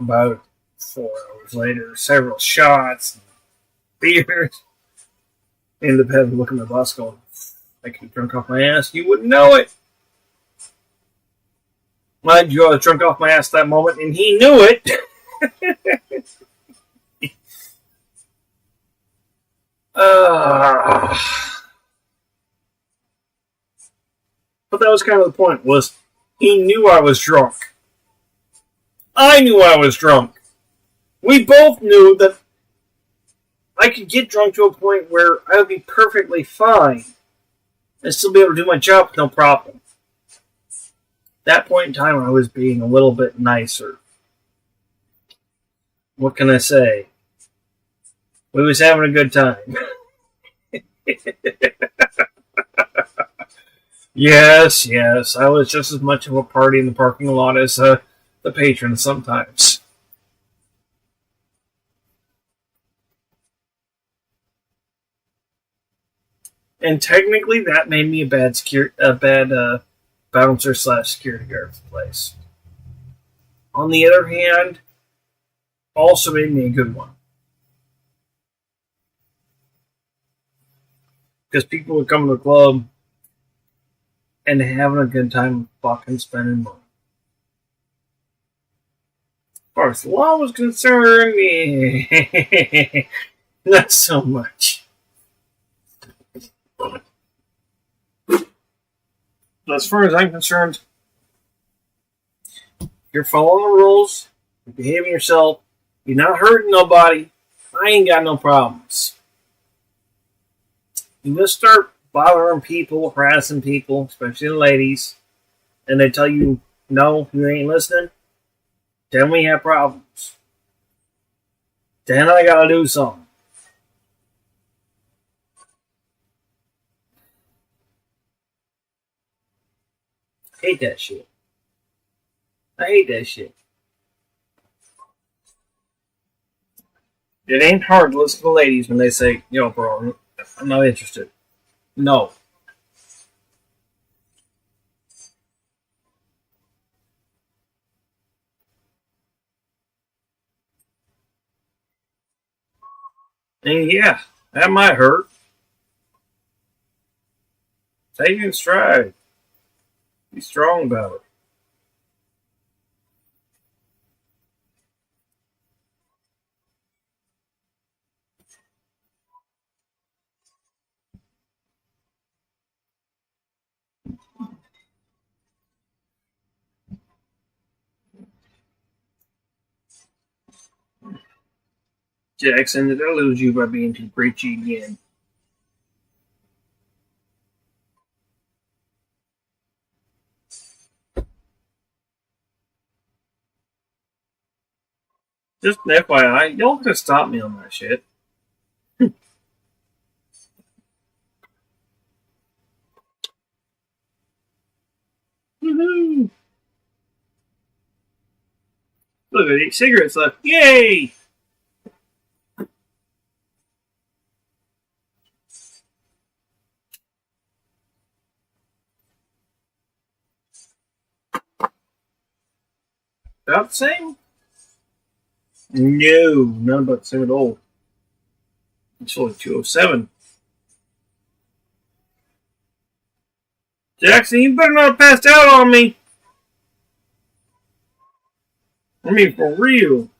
about 4 hours later, several shots and beers. Ended up having to look at my boss going, I could be drunk off my ass. You wouldn't know it. Mind you, I was drunk off my ass that moment, and he knew it. But that was kind of the point, was he knew I was drunk. I knew I was drunk. We both knew that I could get drunk to a point where I would be perfectly fine and still be able to do my job with no problem. At that point in time, I was being a little bit nicer. What can I say? We was having a good time. Yes, I was just as much of a party in the parking lot as the patron sometimes. And technically, that made me a bad bouncer / security guard for the place. On the other hand, also made me a good one. Because people would come to the club and having a good time fucking spending money. As far as the law was concerned, not so much. As far as I'm concerned, you're following the rules, you're behaving yourself, you're not hurting nobody, I ain't got no problems. You just start bothering people, harassing people, especially the ladies, and they tell you, no, you ain't listening, then we have problems. Then I gotta do something. I hate that shit. It ain't hard to listen to ladies when they say, yo, bro, I'm not interested. No. And yeah, that might hurt. Take it in stride. Be strong about it. Jackson, did I lose you by being too preachy again? Just an FYI, y'all could stop me on that shit. Woohoo! Look at 8 cigarettes left. Yay! About the same? No, not about the same at all. It's only 207. Jackson, you better not have passed out on me. I mean, for real.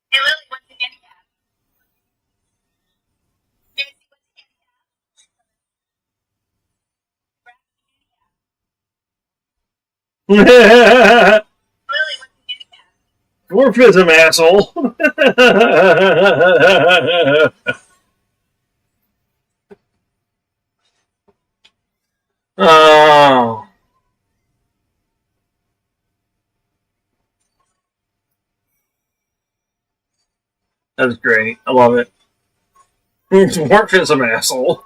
Hey, Lily, what's the handicap? Daisy, what's the handicap? Lily, what's the handicap? Dwarfism, asshole. Oh. That's great. I love it. Dwarfism, asshole.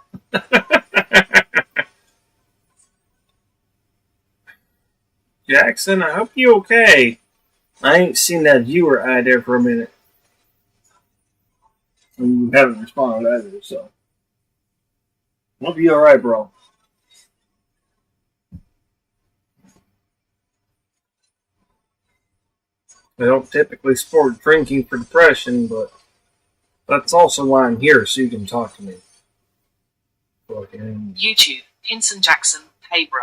Jackson, I hope you okay. I ain't seen that viewer eye there for a minute. And you haven't responded either, so. Hope you alright, bro. I don't typically support drinking for depression, but that's also why I'm here, so you can talk to me. Fucking. YouTube, Hinson Jackson, hey bro.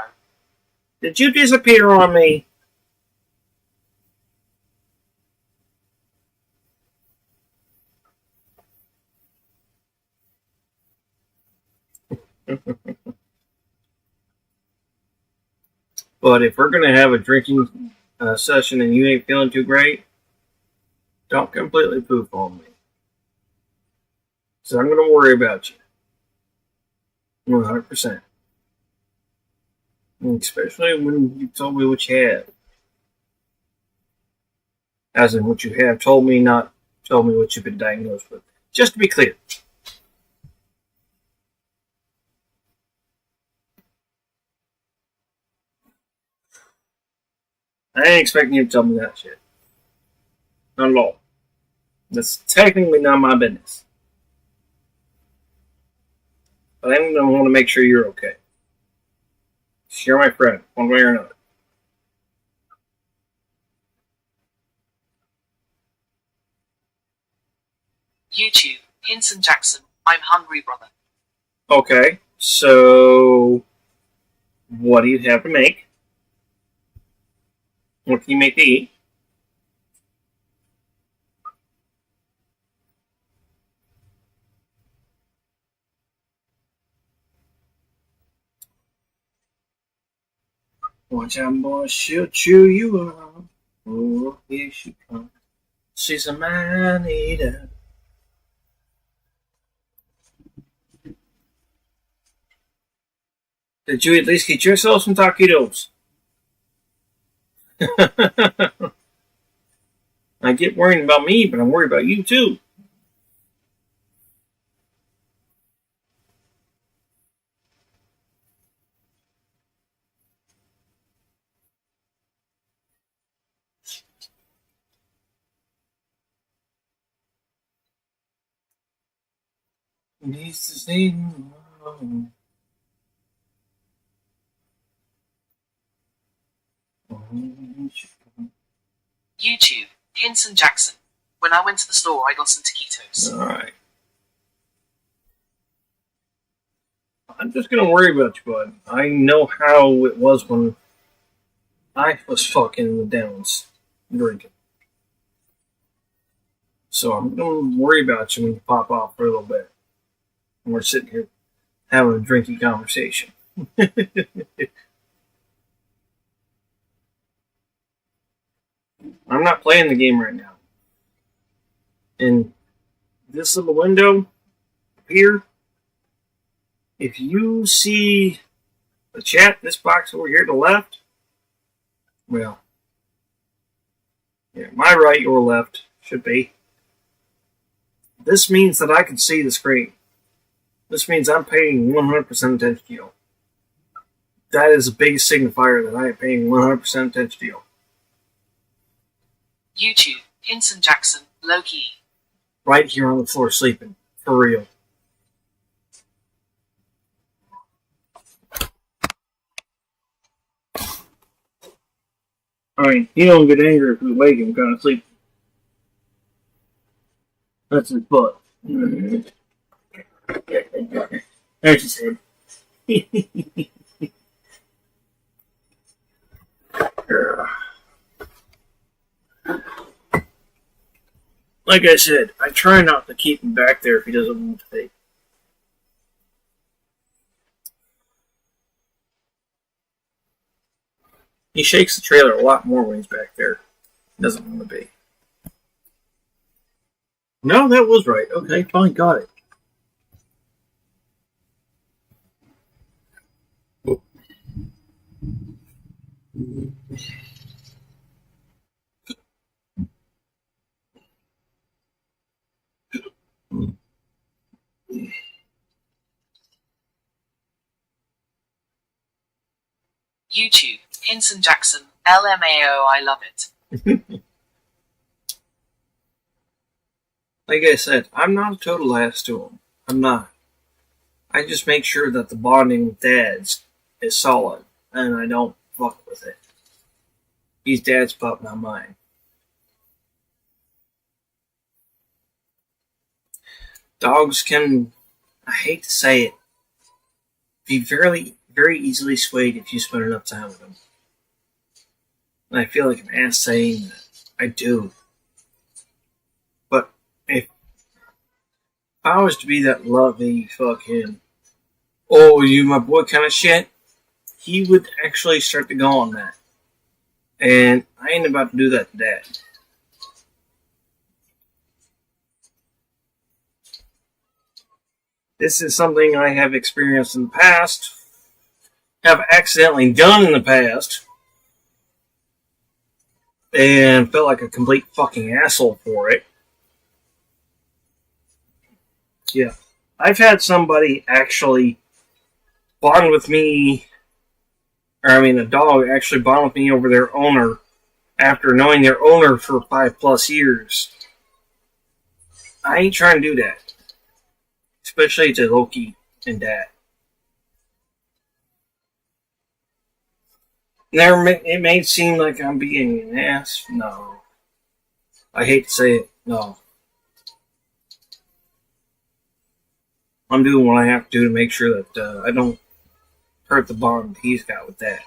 Did you disappear on me? But if we're going to have a drinking session and you ain't feeling too great, don't completely poof on me. So I'm going to worry about you. 100%. Especially when you told me what you had. As in what you have told me, not told me what you've been diagnosed with. Just to be clear. I ain't expecting you to tell me that shit. Not at all. That's technically not my business. But I'm going to want to make sure you're okay. You're my friend, one way or another. YouTube, Hinson Jackson, I'm hungry, brother. Okay, so what do you have to make? What can you make to eat? Watch out, boy, she'll chew you up. Oh, here she comes. She's a man eater. Did you at least get yourself some taquitos? I get worried about me, but I'm worried about you too. Needs to stay. YouTube, Hinson Jackson. When I went to the store, I got some taquitos. Alright. I'm just gonna worry about you, bud. I know how it was when I was fucking in the downs drinking. So I'm gonna worry about you when you pop off for a little bit. And we're sitting here having a drinky conversation. I'm not playing the game right now. In this little window here, if you see the chat, this box over here to the left, well, yeah, my right, your left should be. This means that I can see the screen. This means I'm paying 100% attention to you. That is the biggest signifier that I am paying 100% attention to you. YouTube, Hinson Jackson, low key. Right here on the floor sleeping. For real. I mean, he don't get angry if we wake him kind of sleep. That's his butt. There's his head. Like I said, I try not to keep him back there if he doesn't want to be. He shakes the trailer a lot more when he's back there. He doesn't want to be. No, that was right. Okay, fine, got it. YouTube, Hinson Jackson, LMAO, I love it. Like I said, I'm not a total ass to him. I'm not. I just make sure that the bonding with dads is solid, and I don't fuck with it. He's dad's pup, not mine. Dogs can, I hate to say it, be very, very easily swayed if you spend enough time with them. And I feel like an ass saying that. I do. But if I was to be that lovey fucking, oh, you my boy kind of shit, he would actually start to go on that. And I ain't about to do that to Dad. This is something I have experienced in the past, have accidentally done in the past, and felt like a complete fucking asshole for it. Yeah. I've had somebody actually bond with me, a dog actually bond with me over their owner after knowing their owner for 5+ years. I ain't trying to do that. Especially to Loki and Dad. It may seem like I'm being an ass. No. I hate to say it. No. I'm doing what I have to do to make sure that I don't hurt the bond he's got with Dad.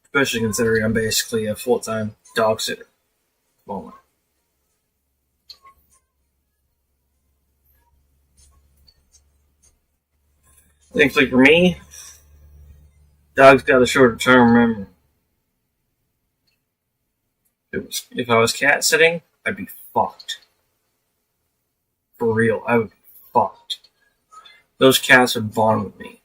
Especially considering I'm basically a full-time dog sitter. Moment. Thankfully for me, dog's got a shorter term memory. If I was cat sitting, I'd be fucked. For real, I would be fucked. Those cats would bond with me.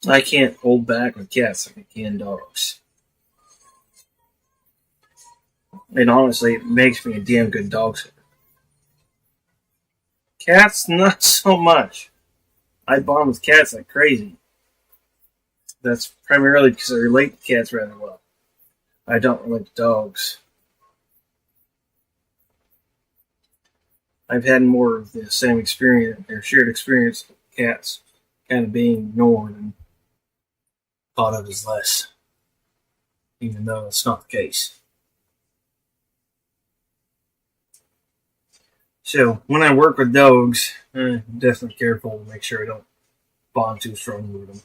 I can't hold back with cats like I can dogs. And honestly, it makes me a damn good dog sitter. Cats, not so much. I bond with cats like crazy. That's primarily because I relate to cats rather well. I don't relate to dogs. I've had more of the same experience, or shared experience with cats kind of being ignored and thought of as less, even though it's not the case. So, when I work with dogs, I'm definitely careful to make sure I don't bond too strongly with them.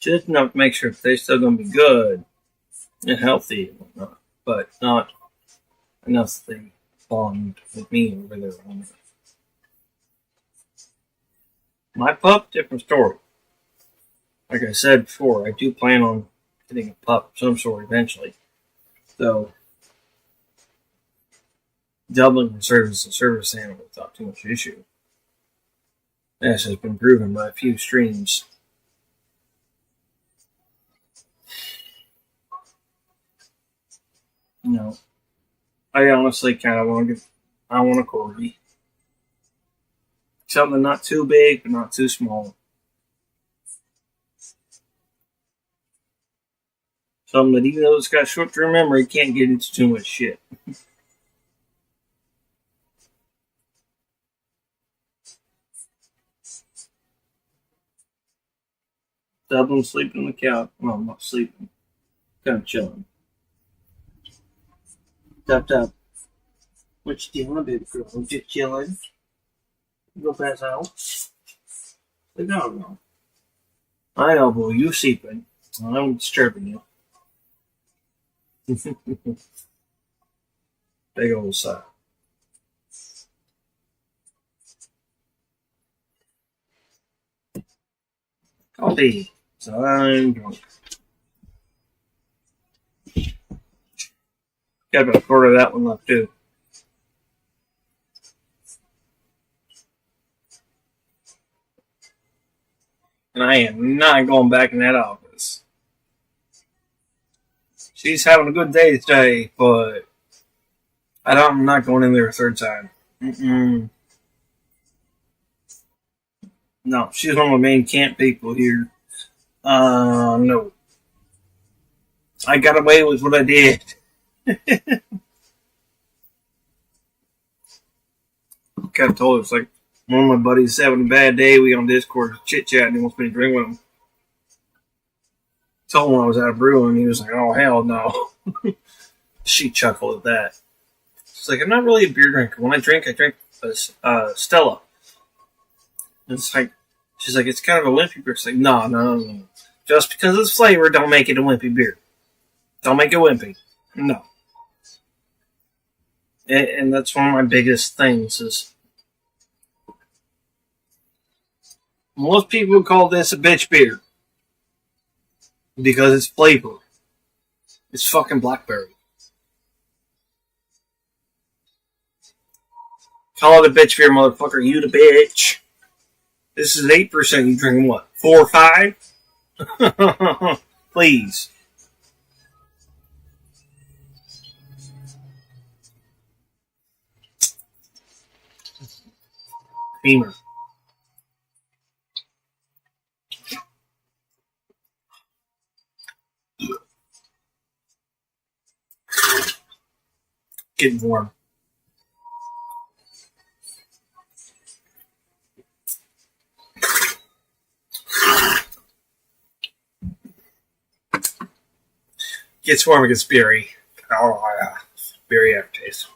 Just enough to make sure that they're still going to be good and healthy and whatnot, but not enough that they bond with me over their owner. My pup, different story. like I said before, I do plan on getting a pup of some sort eventually. So, doubling the service animal without too much issue. This has been proven by a few streams. You know, I honestly kind of want I want a corgi. Something not too big, but not too small. Something that even though it's got short-term memory, can't get into too much shit. Dublin sleeping on the couch. Well, I'm not sleeping. Kind of chilling. Tap. What you doing, baby girl? I'm just chilling. Go pass out. No. I know, boy. You sleeping. I'm disturbing you. Big old sigh. Coffee. So I'm drunk. Got about a quarter of that one left, too. And I am not going back in that office. She's having a good day today, but I'm not going in there a third time. No, she's one of the main camp people here. No. I got away with what I did. Kind of told her, it's like one of my buddies having a bad day. We on Discord chit chat and he wants me to drink with him. Told him I was out of brew and he was like, oh, hell no. She chuckled at that. She's like, I'm not really a beer drinker. When I drink Stella. And it's like, she's like, it's kind of a wimpy beer. It's like, no. Just because it's flavor, don't make it a wimpy beer. Don't make it wimpy. No. And that's one of my biggest things is most people would call this a bitch beer because it's flavor. It's fucking blackberry. Call it a bitch beer, motherfucker. You the bitch. This is 8%. You drinking what? 4 or 5? Please. Creamer. Getting warm. Gets warm, it gets beery. Oh, yeah. Beery aftertaste.